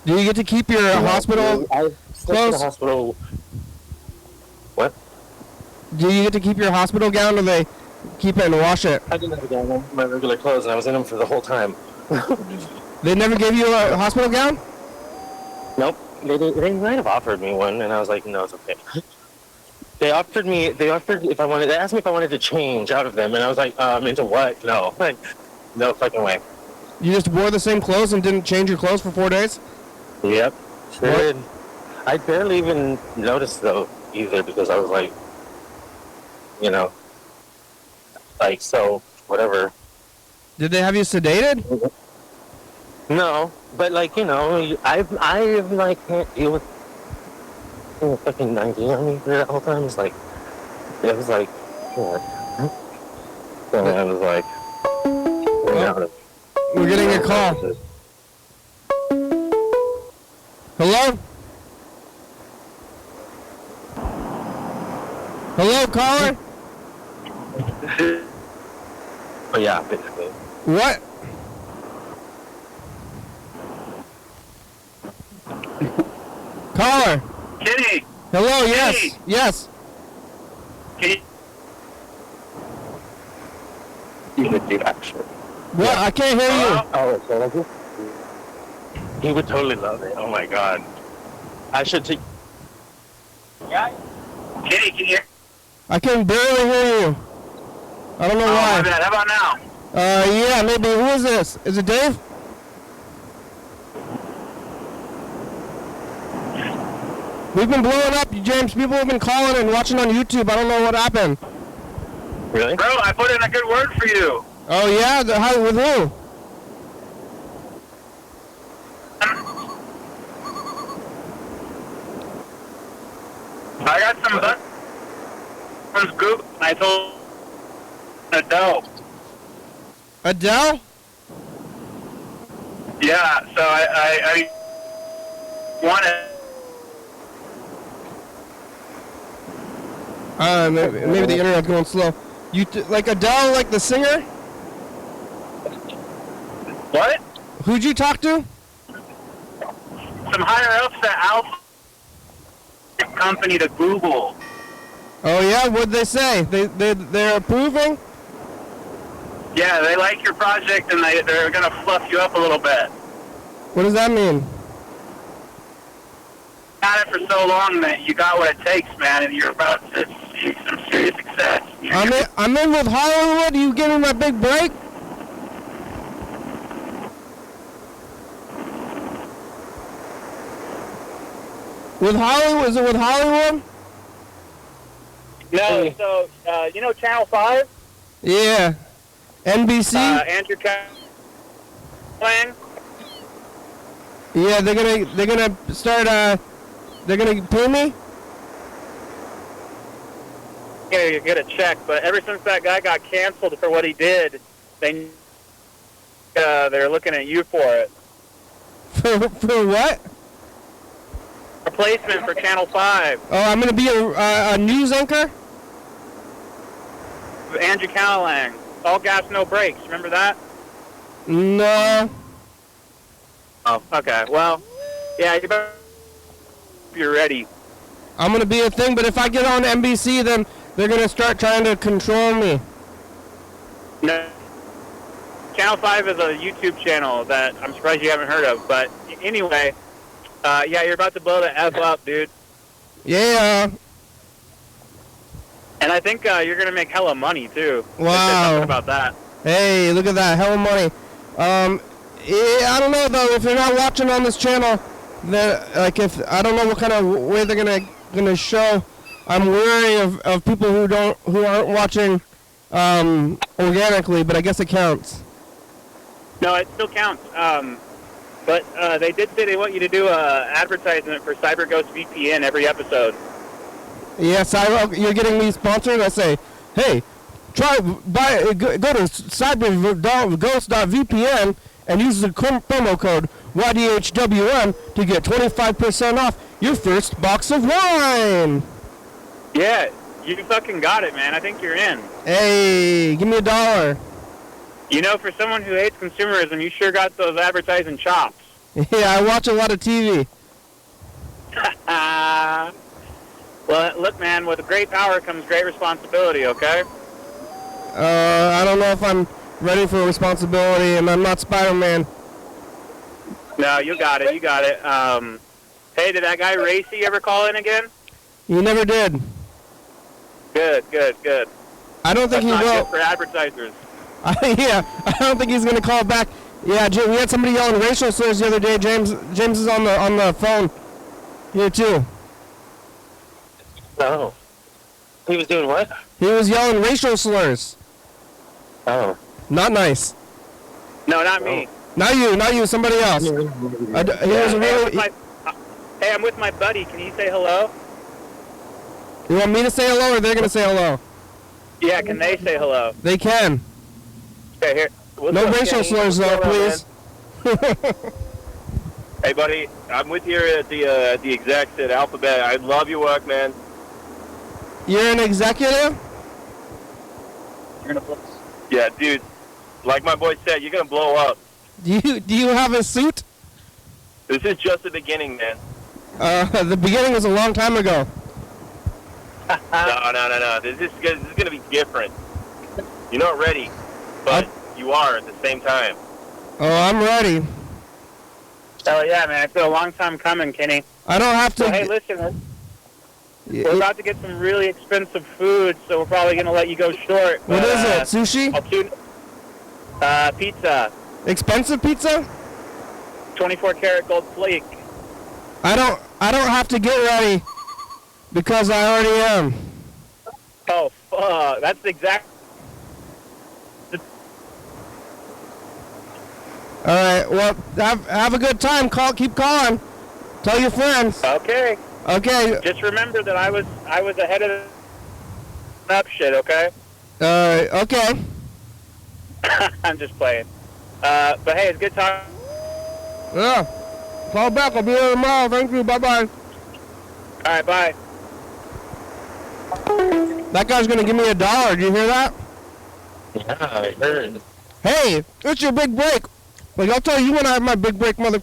Speaker 1: Do you get to keep your hospital
Speaker 4: I slept in the
Speaker 1: clothes?
Speaker 4: hospital. What?
Speaker 1: Do you get to keep your hospital gown, or they keep it and wash it?
Speaker 4: I didn't have a gown, my regular clothes, and I was in them for the whole time.
Speaker 1: They never gave you a hospital gown?
Speaker 4: Nope. They might have offered me one, and I was like, no, it's okay. They offered if I wanted, they asked me if I wanted to change out of them, and I was like, into what? No. Like, no fucking way.
Speaker 1: You just wore the same clothes and didn't change your clothes for 4 days?
Speaker 4: Yep. Sure
Speaker 1: What?
Speaker 4: did. I barely even noticed, though, either, because I was like, you know, like, so, whatever.
Speaker 1: Did they have you sedated?
Speaker 4: No, but, like, you know, I like, can't deal with fucking 90 on me for that whole time. It was like, what? So I was like,
Speaker 1: We're getting a call. Hello? Hello, caller?
Speaker 4: But yeah, basically.
Speaker 1: What? Caller?
Speaker 3: Kenny,
Speaker 1: Hello, yes.
Speaker 3: Hey.
Speaker 1: Yes.
Speaker 3: can you,
Speaker 4: He would do, actually.
Speaker 1: What? I can't hear you.
Speaker 4: Oh, so like, he would totally love it. Oh my god. I should take.
Speaker 3: Kenny, can you hear?
Speaker 1: I can barely hear you. I don't know
Speaker 3: Oh, my
Speaker 1: why.
Speaker 3: bad. How about now?
Speaker 1: Yeah, maybe. Who is this? Is it Dave? We've been blowing up, James. People have been calling and watching on YouTube. I don't know what happened.
Speaker 4: Really?
Speaker 3: Bro, I put in a good word for you.
Speaker 1: Oh, yeah? How, with who?
Speaker 3: I got some butt from Google, and I told Adele.
Speaker 1: Adele?
Speaker 3: Yeah, so I wanted.
Speaker 1: Maybe the internet's going slow. Like Adele, like the singer?
Speaker 3: What?
Speaker 1: Who'd you talk to?
Speaker 3: Some higher ups at Alpha company to Google.
Speaker 1: Oh yeah, what'd they say? They're approving?
Speaker 3: Yeah, they like your project and they're gonna fluff you up a little bit.
Speaker 1: What does that mean?
Speaker 3: Had it for so long that you got what it takes, man, and you're about to see some serious success.
Speaker 1: I'm in with Hollywood. You give me my big break? With Hollywood? Is it with Hollywood?
Speaker 3: No, so you know Channel 5?
Speaker 1: Yeah. NBC?
Speaker 3: Andrew Lang?
Speaker 1: Yeah, they're gonna start. They're gonna pay me.
Speaker 3: Yeah, you get a check, but ever since that guy got canceled for what he did, they're looking at you for it.
Speaker 1: For what?
Speaker 3: Replacement for Channel 5.
Speaker 1: Oh, I'm gonna be a news anchor.
Speaker 3: Andrew Lang. All gas, no brakes. Remember that?
Speaker 1: No.
Speaker 3: Oh, okay. Well, yeah, you better if you're ready.
Speaker 1: I'm gonna be a thing, but if I get on NBC, then they're gonna start trying to control me.
Speaker 3: No. Channel 5 is a YouTube channel that I'm surprised you haven't heard of. But anyway, yeah, you're about to blow the F up, dude.
Speaker 1: Yeah.
Speaker 3: And I think you're going to make hella money, too.
Speaker 1: Wow.
Speaker 3: Something about that.
Speaker 1: Hey, look at that, hell of money. Yeah, I don't know though. If you're not watching on this channel, like if I don't know what kind of way they're gonna show. I'm wary of people who aren't watching organically, but I guess it counts.
Speaker 3: No, it still counts. But they did say they want you to do a advertisement for CyberGhost VPN every episode.
Speaker 1: Yes, you're getting me sponsored. I say, hey, go to cyberghost.vpn and use the promo code YDHWM to get 25% off your first box of wine.
Speaker 3: Yeah, you fucking got it, man. I think you're in.
Speaker 1: Hey, give me $1.
Speaker 3: You know, for someone who hates consumerism, you sure got those advertising chops.
Speaker 1: Yeah, I watch a lot of TV.
Speaker 3: Well, look, man, with great power comes great responsibility, okay?
Speaker 1: I don't know if I'm ready for responsibility, and I'm not Spider-Man.
Speaker 3: No, you got it. Hey, did that guy Racy ever call in again?
Speaker 1: He never did.
Speaker 3: Good.
Speaker 1: I don't think
Speaker 3: That's
Speaker 1: he
Speaker 3: not
Speaker 1: will.
Speaker 3: good for advertisers.
Speaker 1: Yeah, I don't think he's gonna call back. Yeah, we had somebody yelling racial slurs the other day. James is on the phone here too.
Speaker 4: No. He was doing what?
Speaker 1: He was yelling racial slurs.
Speaker 4: Oh.
Speaker 1: Not nice.
Speaker 3: No, not me.
Speaker 1: Not you. Somebody else. He was really.
Speaker 3: Hey, I'm with my buddy. Can you say hello?
Speaker 1: You want me to say hello, or they're gonna say hello?
Speaker 3: Yeah, can they say hello?
Speaker 1: They can.
Speaker 3: Okay, here.
Speaker 1: No racial slurs, though, please.
Speaker 5: Hey, buddy, I'm with you at the execs at Alphabet. I love your work, man.
Speaker 1: You're an executive?
Speaker 5: Yeah, dude. Like my boy said, you're gonna blow up.
Speaker 1: Do you have a suit?
Speaker 5: This is just the beginning, man.
Speaker 1: The beginning was a long time ago.
Speaker 5: No. This is gonna be different. You're not ready, but you are at the same time.
Speaker 1: Oh, I'm ready.
Speaker 3: Oh, yeah, man. It's been a long time coming, Kenny.
Speaker 1: I don't have to.
Speaker 3: So, hey, listen. We're about to get some really expensive food, so we're probably going to let you go short.
Speaker 1: What is it? Sushi?
Speaker 3: Pizza.
Speaker 1: Expensive pizza?
Speaker 3: 24-karat gold flake.
Speaker 1: I don't have to get ready because I already am.
Speaker 3: Oh, fuck. That's exact.
Speaker 1: All right. Well, have a good time. Keep calling. Tell your friends.
Speaker 3: Okay.
Speaker 1: Okay.
Speaker 3: Just remember that I was ahead of the up shit, okay?
Speaker 1: Okay.
Speaker 3: I'm just playing. But hey, it's good talking.
Speaker 1: Yeah. Call back. I'll be here tomorrow. Thank you. Bye-bye.
Speaker 3: All right, bye.
Speaker 1: That guy's going to give me $1. Do you hear that?
Speaker 4: Yeah, I heard.
Speaker 1: Hey, it's your big break. Like, I'll tell you when I have my big break, mother...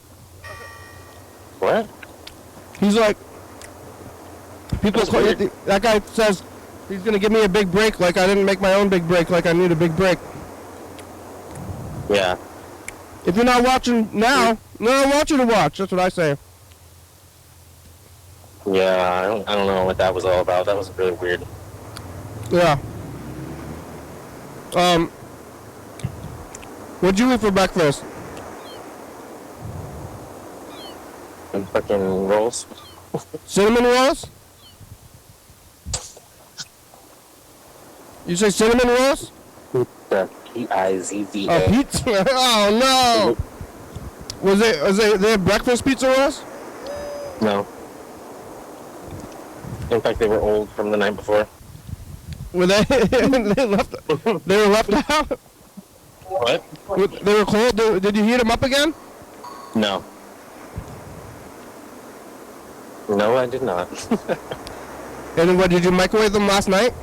Speaker 4: What?
Speaker 1: He's like... That guy says he's going to give me a big break like I didn't make my own big break, like I need a big break.
Speaker 4: Yeah.
Speaker 1: If you're not watching now, no, I want you to watch. That's what I say.
Speaker 4: Yeah, I don't know what that was all about. That was really weird.
Speaker 1: Yeah. What'd you eat for breakfast?
Speaker 4: And fucking rolls.
Speaker 1: Cinnamon rolls? You say cinnamon rolls?
Speaker 4: Pizza. P-I-Z-Z-A.
Speaker 1: Oh, pizza. Oh, no. They have breakfast pizza rolls?
Speaker 4: No. In fact, they were old from the night before.
Speaker 1: Were they? They were left out?
Speaker 4: What?
Speaker 1: They were cold? Did you heat them up again?
Speaker 4: No. No, I did not.
Speaker 1: And what, did you microwave them last night?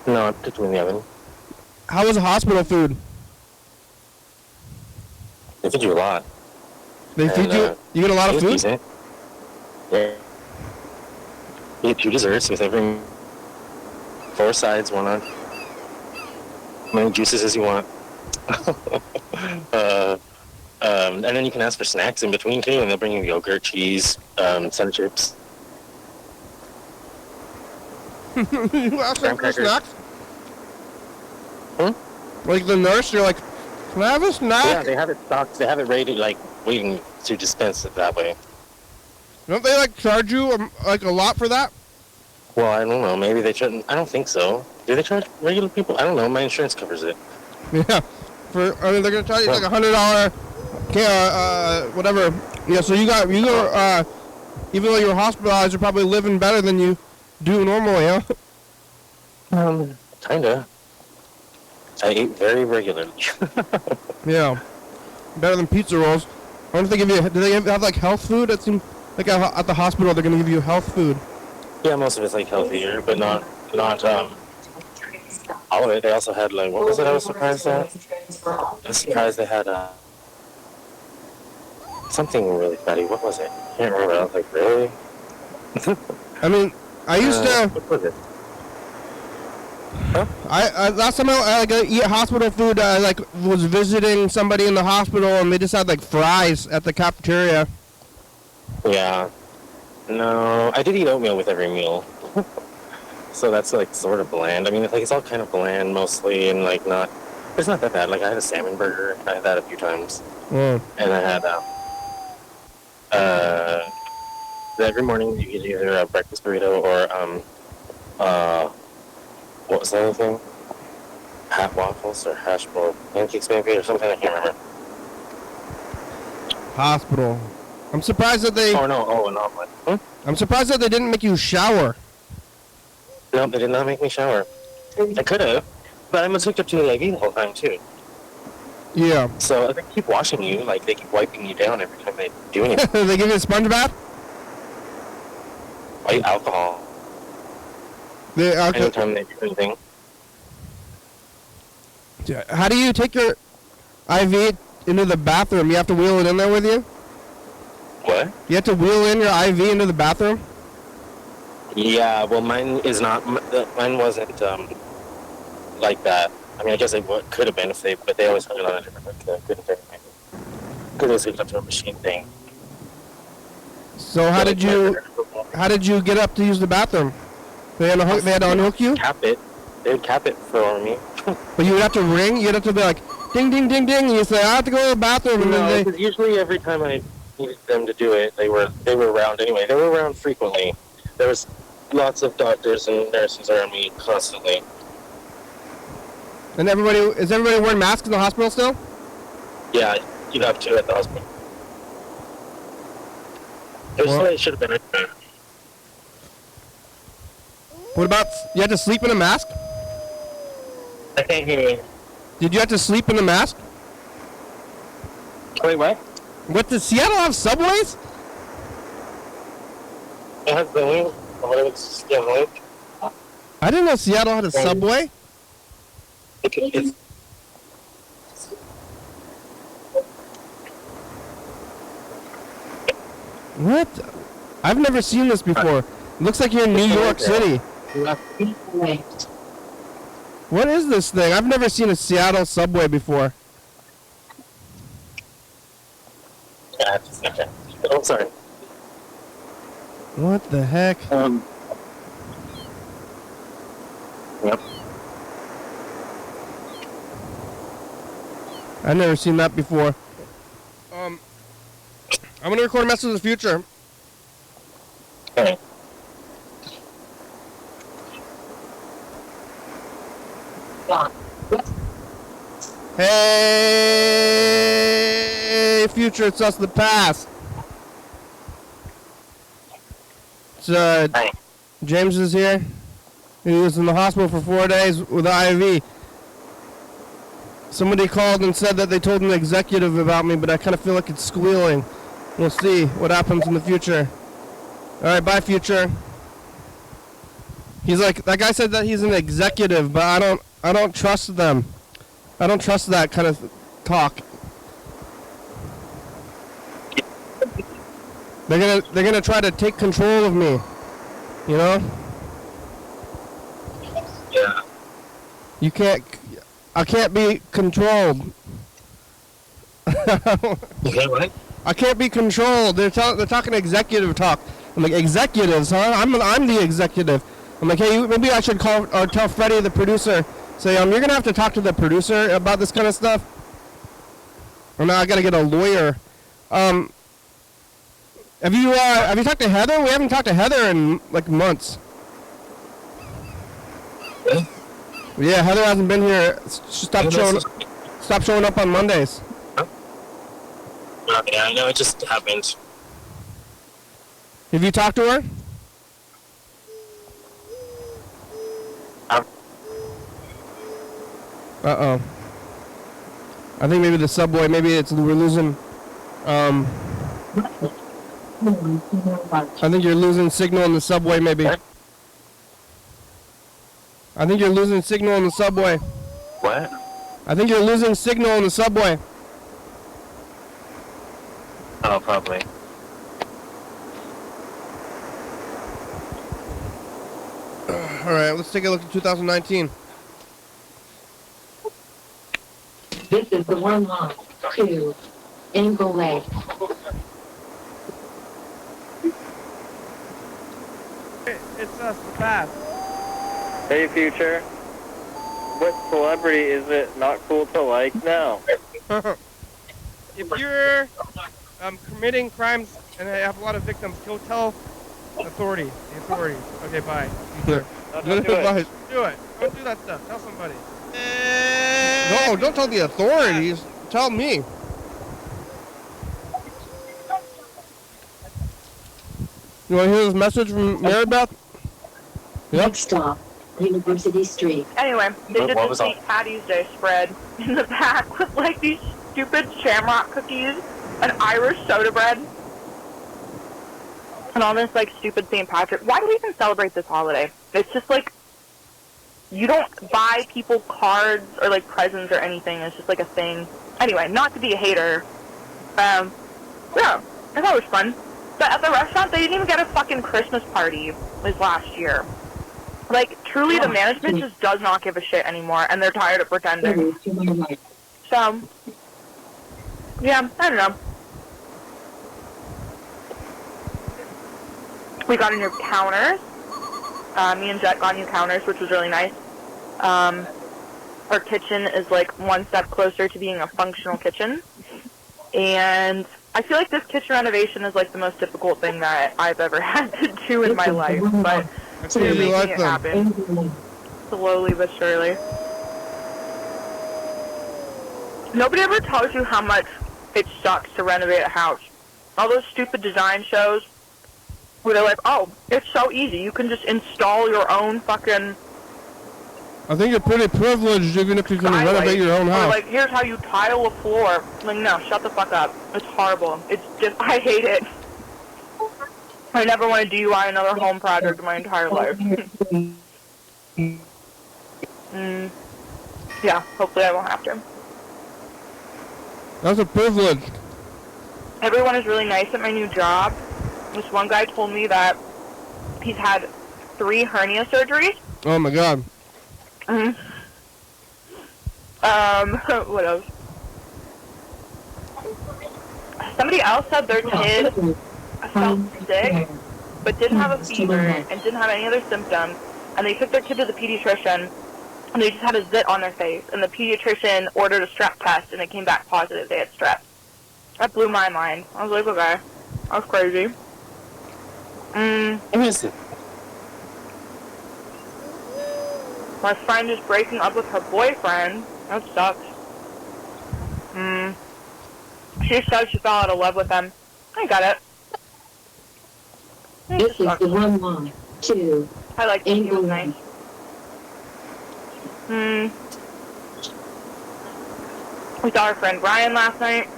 Speaker 4: No, I put them in the oven.
Speaker 1: How was the hospital food?
Speaker 4: They feed you a lot.
Speaker 1: They feed you? You get a lot of food?
Speaker 4: Decent. Yeah. You get 2 desserts with every 4 sides, 1 on. As many juices as you want. And then you can ask for snacks in between too, and they'll bring you yogurt, cheese, sun chips.
Speaker 1: You ask them for snacks?
Speaker 4: Hmm?
Speaker 1: Like the nurse, you're like, can I have a snack?
Speaker 4: Yeah, they have it stocked. They have it ready to, like, waiting to dispense it that way.
Speaker 1: Don't they like charge you like a lot for that?
Speaker 4: Well, I don't know. Maybe they shouldn't. I don't think so. Do they charge regular people? I don't know. My insurance covers it.
Speaker 1: Yeah. I mean, they're gonna charge you like $100, whatever. Yeah. So you go. Even though you're hospitalized, you're probably living better than you do normally, huh?
Speaker 4: Kinda. I ate very regularly.
Speaker 1: Yeah. Better than pizza rolls. I wonder if they give you. Do they have like health food? It seems like at the hospital they're gonna give you health food.
Speaker 4: Yeah, most of it's like healthier, but not all of it. They also had like, what was it I was surprised at? I was surprised they had something really fatty. What was it? I can't remember. I was like, really?
Speaker 1: I mean, I used to.
Speaker 4: What was it? Huh?
Speaker 1: I last time I eat hospital food, I like was visiting somebody in the hospital and they just had like fries at the cafeteria.
Speaker 4: Yeah. No, I did eat oatmeal with every meal. So that's like sort of bland. I mean, it's all kind of bland mostly, and like it's not that bad. Like I had a salmon burger. I had that a few times, and I had every morning you get either a breakfast burrito or what was the other thing? Half waffles or hash brown pancakes maybe or something. I can't remember.
Speaker 1: Hospital. I'm surprised that they.
Speaker 4: Oh no! Oh, an omelet.
Speaker 1: I'm surprised that they didn't make you shower.
Speaker 4: No, they did not make me shower. I could have, but I'm hooked up to the IV the whole time too.
Speaker 1: Yeah.
Speaker 4: So they keep washing you, like they keep wiping you down every time they do anything.
Speaker 1: They give you a sponge bath?
Speaker 4: Like alcohol. Anytime they do anything.
Speaker 1: How do you take your IV into the bathroom? You have to wheel it in there with you?
Speaker 4: What?
Speaker 1: You have to wheel in your IV into the bathroom?
Speaker 4: Yeah, well, mine wasn't like that. I mean, I guess it could have been but they always had it on a different couldn't take it. Because it was hooked up to a machine thing.
Speaker 1: So how did you get up to use the bathroom? They had to unhook you?
Speaker 4: They would cap it for me.
Speaker 1: But you would have to ring? You'd have to be like, ding, ding, ding, ding, and you say, I have to go to the bathroom, and then
Speaker 4: because usually every time I needed them to do it, they were around anyway. They were around frequently. There was lots of doctors and nurses around me constantly.
Speaker 1: And is everybody wearing masks in the hospital still?
Speaker 4: Yeah, you'd have to at the hospital. It should have been right there.
Speaker 1: What about, you had to sleep in a mask?
Speaker 4: I can't hear you.
Speaker 1: Did you have to sleep in a mask?
Speaker 4: Wait, what?
Speaker 1: What, does Seattle have subways?
Speaker 4: It has the link. It's the link.
Speaker 1: I didn't know Seattle had a subway.
Speaker 4: It's
Speaker 1: What? I've never seen this before. It looks like you're in New York City. What is this thing? I've never seen a Seattle subway before.
Speaker 4: Oh, sorry.
Speaker 1: What the heck?
Speaker 4: Yep.
Speaker 1: I've never seen that before. I'm gonna record a message of the future.
Speaker 4: Okay.
Speaker 1: Hey, future, it's us, the past. It's, James is here. He was in the hospital for 4 days with IV. Somebody called and said that they told an executive about me, but I kind of feel like it's squealing. We'll see what happens in the future. All right, bye, future. He's like, that guy said that he's an executive, but I don't trust them. I don't trust that kind of talk. They're gonna try to take control of me. You know?
Speaker 4: Yeah.
Speaker 1: I can't be controlled.
Speaker 4: Okay, what?
Speaker 1: I can't be controlled. They're talking executive talk. I'm like, executives, huh? I'm the executive. I'm like, hey, maybe I should call or tell Freddie, the producer, say, you're gonna have to talk to the producer about this kind of stuff. Or now I gotta get a lawyer Have you talked to Heather? We haven't talked to Heather in like months.
Speaker 4: Really?
Speaker 1: Yeah, Heather hasn't been here. She stopped showing up on Mondays.
Speaker 4: Yeah, I know it just happened.
Speaker 1: Have you talked to her? Uh-oh. I think maybe the subway, we're losing, I think you're losing signal in the subway, maybe.
Speaker 4: What?
Speaker 1: I think you're losing signal in the subway.
Speaker 4: What?
Speaker 1: I think you're losing signal in the subway.
Speaker 4: Oh, probably.
Speaker 1: Alright, let's take a look at 2019.
Speaker 6: This is the 1 mile to Angle Lake.
Speaker 1: It's us, we're fast.
Speaker 5: Hey, Future. What celebrity is it not cool to like now?
Speaker 1: If you're committing crimes and I have a lot of victims, go tell the authorities. Okay, bye.
Speaker 5: No, don't do it.
Speaker 1: Do it. Don't do that stuff. Tell somebody. No, don't tell the authorities. Tell me. You want to hear this message from Mary Beth? Yep.
Speaker 6: Next stop, University Street.
Speaker 7: Anyway, they did
Speaker 4: What
Speaker 7: the
Speaker 4: was
Speaker 7: St. Patty's Day spread in the back with like these stupid shamrock cookies and Irish soda bread and all this like stupid St. Patrick. Why do we even celebrate this holiday? It's just like you don't buy people cards or like presents or anything. It's just like a thing. Anyway, not to be a hater. Yeah, I thought it was fun. But at the restaurant, they didn't even get a fucking Christmas party this last year. Like, truly, the management just does not give a shit anymore, and they're tired of pretending. So, yeah, I don't know. We got a new counters. Me and Jet got new counters, which was really nice. Our kitchen is like one step closer to being a functional kitchen. And I feel like this kitchen renovation is like the most difficult thing that I've ever had to do in my life, but they're making it happen slowly but surely. Nobody ever tells you how much it sucks to renovate a house. All those stupid design shows where they're like, oh, it's so easy, you can just install your own fucking
Speaker 1: I think you're pretty privileged even if you can renovate your own house.
Speaker 7: Or like, here's how you tile a floor. Like, no, shut the fuck up. It's horrible. It's just, I hate it. I never want to DUI another home project in my entire life. Yeah, hopefully I won't have to.
Speaker 1: That's a privilege.
Speaker 7: Everyone is really nice at my new job. This one guy told me that he's had 3 hernia surgeries.
Speaker 1: Oh my god.
Speaker 7: What else? Somebody else said their kid felt sick, but didn't have a fever and didn't have any other symptoms, and they took their kid to the pediatrician, and they just had a zit on their face, and the pediatrician ordered a strep test, and it came back positive they had strep. That blew my mind. I was like, okay, that was crazy.
Speaker 4: Who is it?
Speaker 7: My friend is breaking up with her boyfriend. That sucks. She said she fell out of love with him. I got it.
Speaker 6: This is the 1 mile to
Speaker 7: I like it. He was nice. We saw our friend Ryan last night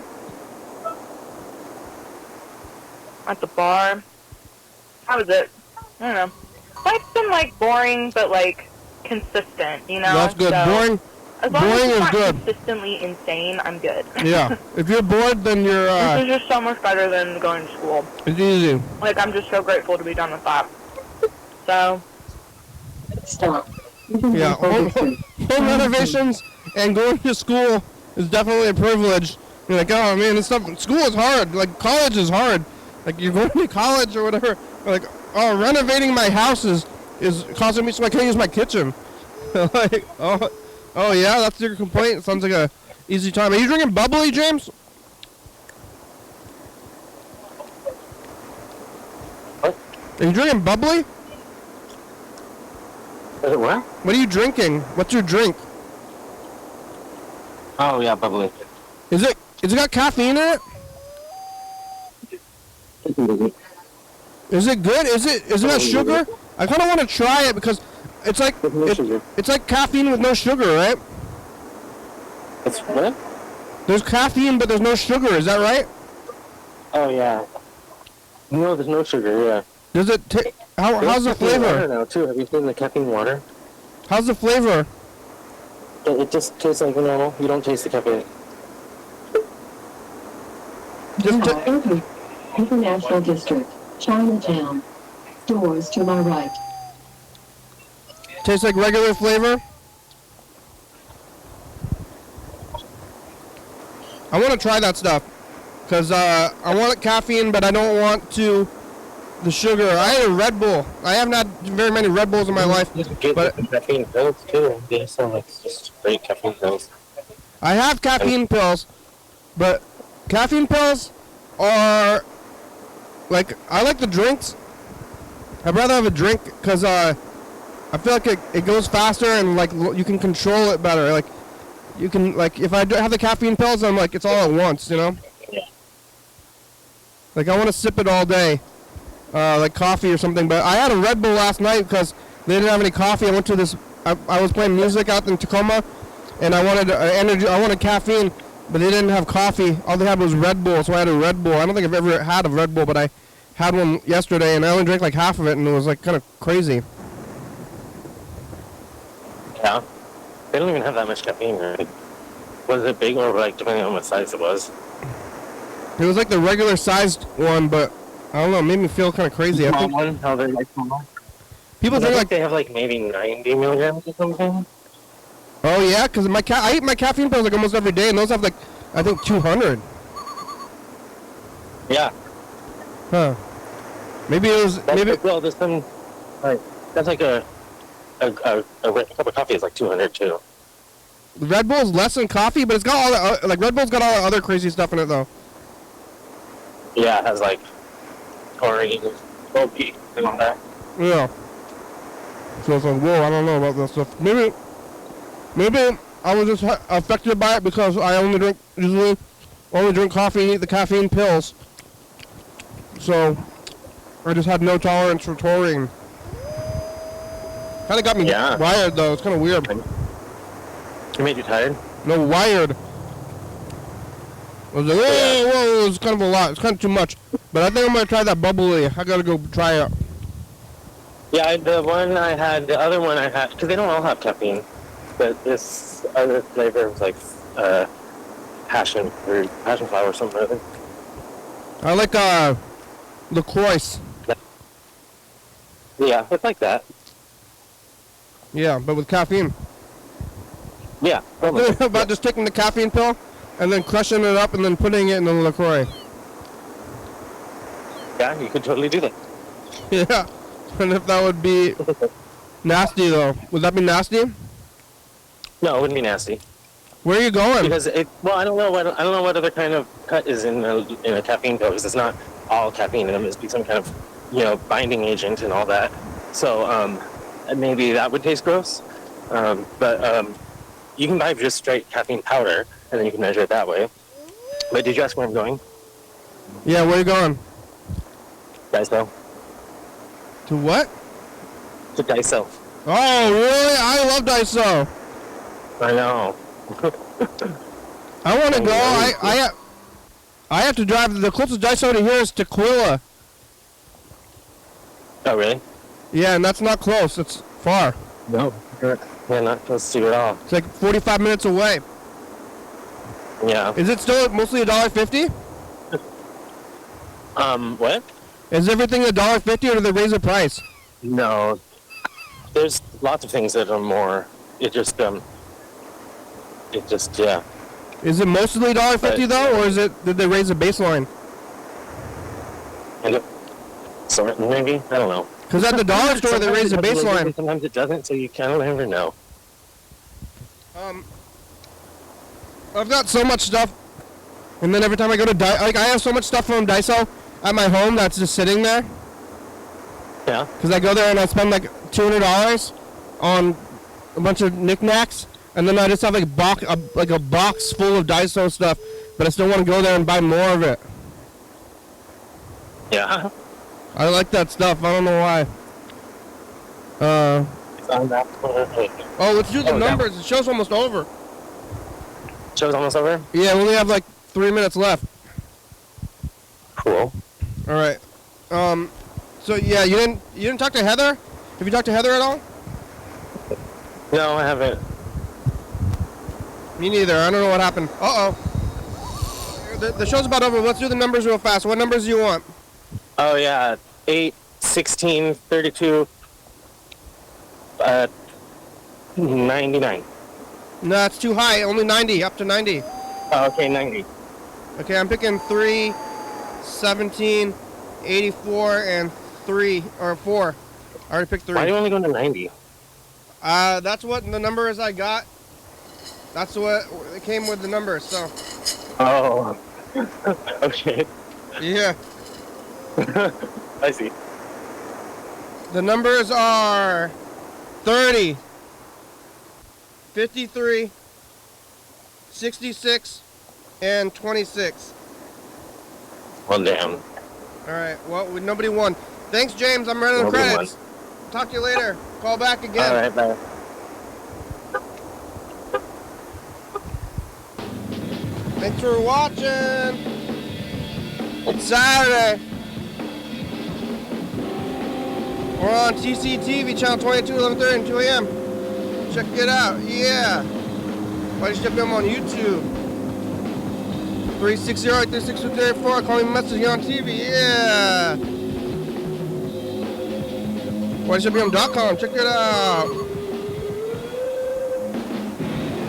Speaker 7: at the bar. How was it? I don't know. Life's been like boring, but like consistent, you know?
Speaker 1: That's good.
Speaker 7: So,
Speaker 1: Boring.
Speaker 7: as long
Speaker 1: Boring
Speaker 7: as it's
Speaker 1: is
Speaker 7: not
Speaker 1: good.
Speaker 7: consistently insane, I'm good.
Speaker 1: Yeah. If you're bored, then you're.
Speaker 7: This is just so much better than going to school.
Speaker 1: It's easy.
Speaker 7: Like, I'm just so grateful to be done with that. So.
Speaker 6: stop.
Speaker 1: Yeah. Home renovations and going to school is definitely a privilege. You're like, oh man, this stuff. School is hard. Like college is hard. Like you're going to college or whatever. Like, oh, renovating my house is causing me so I can't use my kitchen. Like, oh yeah, that's your complaint. It sounds like a easy time. Are you drinking bubbly, James? Are you drinking bubbly?
Speaker 4: Is it what?
Speaker 1: What are you drinking? What's your drink?
Speaker 4: Oh yeah, bubbly.
Speaker 1: Is it got caffeine in it? Is it good? Is it got sugar? I kind of want to try it because it's like it's like caffeine with no sugar, right?
Speaker 4: It's what?
Speaker 1: There's caffeine, but there's no sugar. Is that right?
Speaker 4: Oh yeah. No, there's no sugar. Yeah.
Speaker 1: Does it? How's the
Speaker 4: Water
Speaker 1: flavor?
Speaker 4: now too. Have you seen the caffeine water?
Speaker 1: How's the flavor?
Speaker 4: It just tastes like normal. You don't taste the caffeine.
Speaker 6: International District, Chinatown. Doors to my right.
Speaker 1: Tastes like regular flavor. I want to try that stuff because I want caffeine, but I don't want the sugar. I had a Red Bull. I haven't had very many Red Bulls in my life, but
Speaker 4: Caffeine pills too. They sound like just straight caffeine pills.
Speaker 1: I have caffeine pills, but caffeine pills are like, I like the drinks. I'd rather have a drink because I feel like it goes faster and like you can control it better. Like you can, like, if I have the caffeine pills, I'm like, it's all at once, you know?
Speaker 4: Yeah.
Speaker 1: Like I want to sip it all day, like coffee or something. But I had a Red Bull last night because they didn't have any coffee. I went to this. I was playing music out in Tacoma, and I wanted energy. I wanted caffeine, but they didn't have coffee. All they had was Red Bull, so I had a Red Bull. I don't think I've ever had a Red Bull, but I had one yesterday, and I only drank like half of it, and it was like kind of crazy.
Speaker 4: Yeah. They don't even have that much caffeine, right? Was it big or like depending on what size it was?
Speaker 1: It was like the regular sized one, but I don't know. It made me feel kind of crazy. I think
Speaker 4: One, how they're like small.
Speaker 1: people
Speaker 4: I
Speaker 1: think
Speaker 4: think
Speaker 1: like,
Speaker 4: they have like maybe 90 milligrams or something.
Speaker 1: oh yeah, because I eat my caffeine pills like almost every day, and those have like, I think 200.
Speaker 4: Yeah.
Speaker 1: Huh. Maybe it was maybe.
Speaker 4: Well, there's some like that's like a cup of coffee is like 200 too.
Speaker 1: Red Bull's less than coffee, but it's got all the, like Red Bull's got all the other crazy stuff in it though.
Speaker 4: Yeah, it has like taurine, OP, and all that.
Speaker 1: Yeah. So it's like, whoa, I don't know about that stuff. Maybe I was just affected by it because I usually only drink coffee and eat the caffeine pills. So I just had no tolerance for taurine. Kind of got me wired though. It's kind of weird.
Speaker 4: It made you tired?
Speaker 1: No, wired. I was like, whoa, it's kind of a lot. It's kind of too much. But I think I'm going to try that bubbly. I got to go try it.
Speaker 4: Yeah, the other one I had, because they don't all have caffeine, but this other flavor was like passion flower or something.
Speaker 1: I like LaCroix.
Speaker 4: Yeah, it's like that.
Speaker 1: Yeah, but with caffeine.
Speaker 4: Yeah.
Speaker 1: About just taking the caffeine pill and then crushing it up and then putting it in the LaCroix.
Speaker 4: Yeah, you could totally do that.
Speaker 1: Yeah. And if that would be nasty though. Would that be nasty?
Speaker 4: No, it wouldn't be nasty.
Speaker 1: Where are you going?
Speaker 4: Because I don't know what other kind of cut is in a caffeine pill, because it's not all caffeine in them. It's some kind of binding agent and all that. So maybe that would taste gross. But you can buy just straight caffeine powder, and then you can measure it that way. But did you ask where I'm going?
Speaker 1: Yeah, where are you going?
Speaker 4: Daiso.
Speaker 1: To what?
Speaker 4: To Daiso.
Speaker 1: Oh, really? I love Daiso.
Speaker 4: I know.
Speaker 1: I want to go. I have to drive. The closest Daiso to here is Tequila.
Speaker 4: Oh, really?
Speaker 1: Yeah, and that's not close. It's far.
Speaker 4: No. Yeah, not close to you at all.
Speaker 1: It's like 45 minutes away.
Speaker 4: Yeah.
Speaker 1: Is it still mostly $1.50?
Speaker 4: What?
Speaker 1: Is everything $1.50 or do they raise the price?
Speaker 4: No. There's lots of things that are more. It just, yeah.
Speaker 1: Is it mostly $1.50 though, or did they raise the baseline?
Speaker 4: Sorry, maybe? I don't know.
Speaker 1: Because at the dollar store they raise the baseline.
Speaker 4: Sometimes it doesn't, so you kind of never know.
Speaker 1: I've got so much stuff, and then every time I go to I have so much stuff from Daiso at my home that's just sitting there.
Speaker 4: Yeah.
Speaker 1: Because I go there and I spend like $200 on a bunch of knickknacks, and then I just have like a box full of Daiso stuff, but I still want to go there and buy more of it.
Speaker 4: Yeah.
Speaker 1: I like that stuff. I don't know why.
Speaker 4: It's on that.
Speaker 1: Oh, let's do the
Speaker 4: Oh,
Speaker 1: numbers. The show's almost over.
Speaker 4: Show's almost over?
Speaker 1: Yeah, we only have like 3 minutes left.
Speaker 4: Cool.
Speaker 1: All right. So yeah, you didn't talk to Heather? Have you talked to Heather at all?
Speaker 4: No, I haven't.
Speaker 1: Me neither. I don't know what happened. Uh-oh. The show's about over. Let's do the numbers real fast. What numbers do you want?
Speaker 4: Oh, yeah. 8, 16, 32, 99.
Speaker 1: No, it's too high. Only 90. Up to 90.
Speaker 4: Oh, okay, 90.
Speaker 1: Okay, I'm picking 3, 17, 84, and 3, or 4. I already picked 3.
Speaker 4: Why do you only go to 90?
Speaker 1: That's what the numbers I got. That's what it came with the numbers, so.
Speaker 4: Oh. Okay.
Speaker 1: Yeah.
Speaker 4: I see.
Speaker 1: The numbers are 30, 53, 66, and 26.
Speaker 4: Well, damn.
Speaker 1: All right. Well, nobody won. Thanks, James. I'm running the
Speaker 4: Nobody
Speaker 1: credits. Talk to you later. Call back again.
Speaker 4: All right, bye.
Speaker 1: Thanks for watching. It's Saturday. We're on TCTV, channel 22, 11:30 and 2 a.m. Check it out. Yeah. YDHWM on YouTube. 360-836-234. Call me a message here on TV. Yeah. YDHWM.com. Check it out.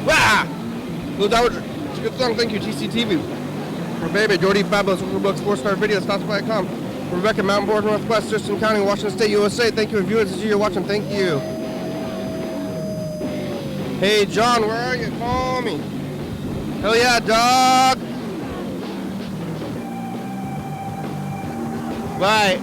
Speaker 1: Wah! Blue Dowager. It's a good song. Thank you, TCTV. For Baby, Jordy Fabulous, Books, 4-star video, Stops.com. Rebecca, Mountain Board, Northwest, Thurston County, Washington State, USA. Thank you, viewers. As you're watching, thank you. Hey, John, where are you? Call me. Hell yeah, dog. Bye.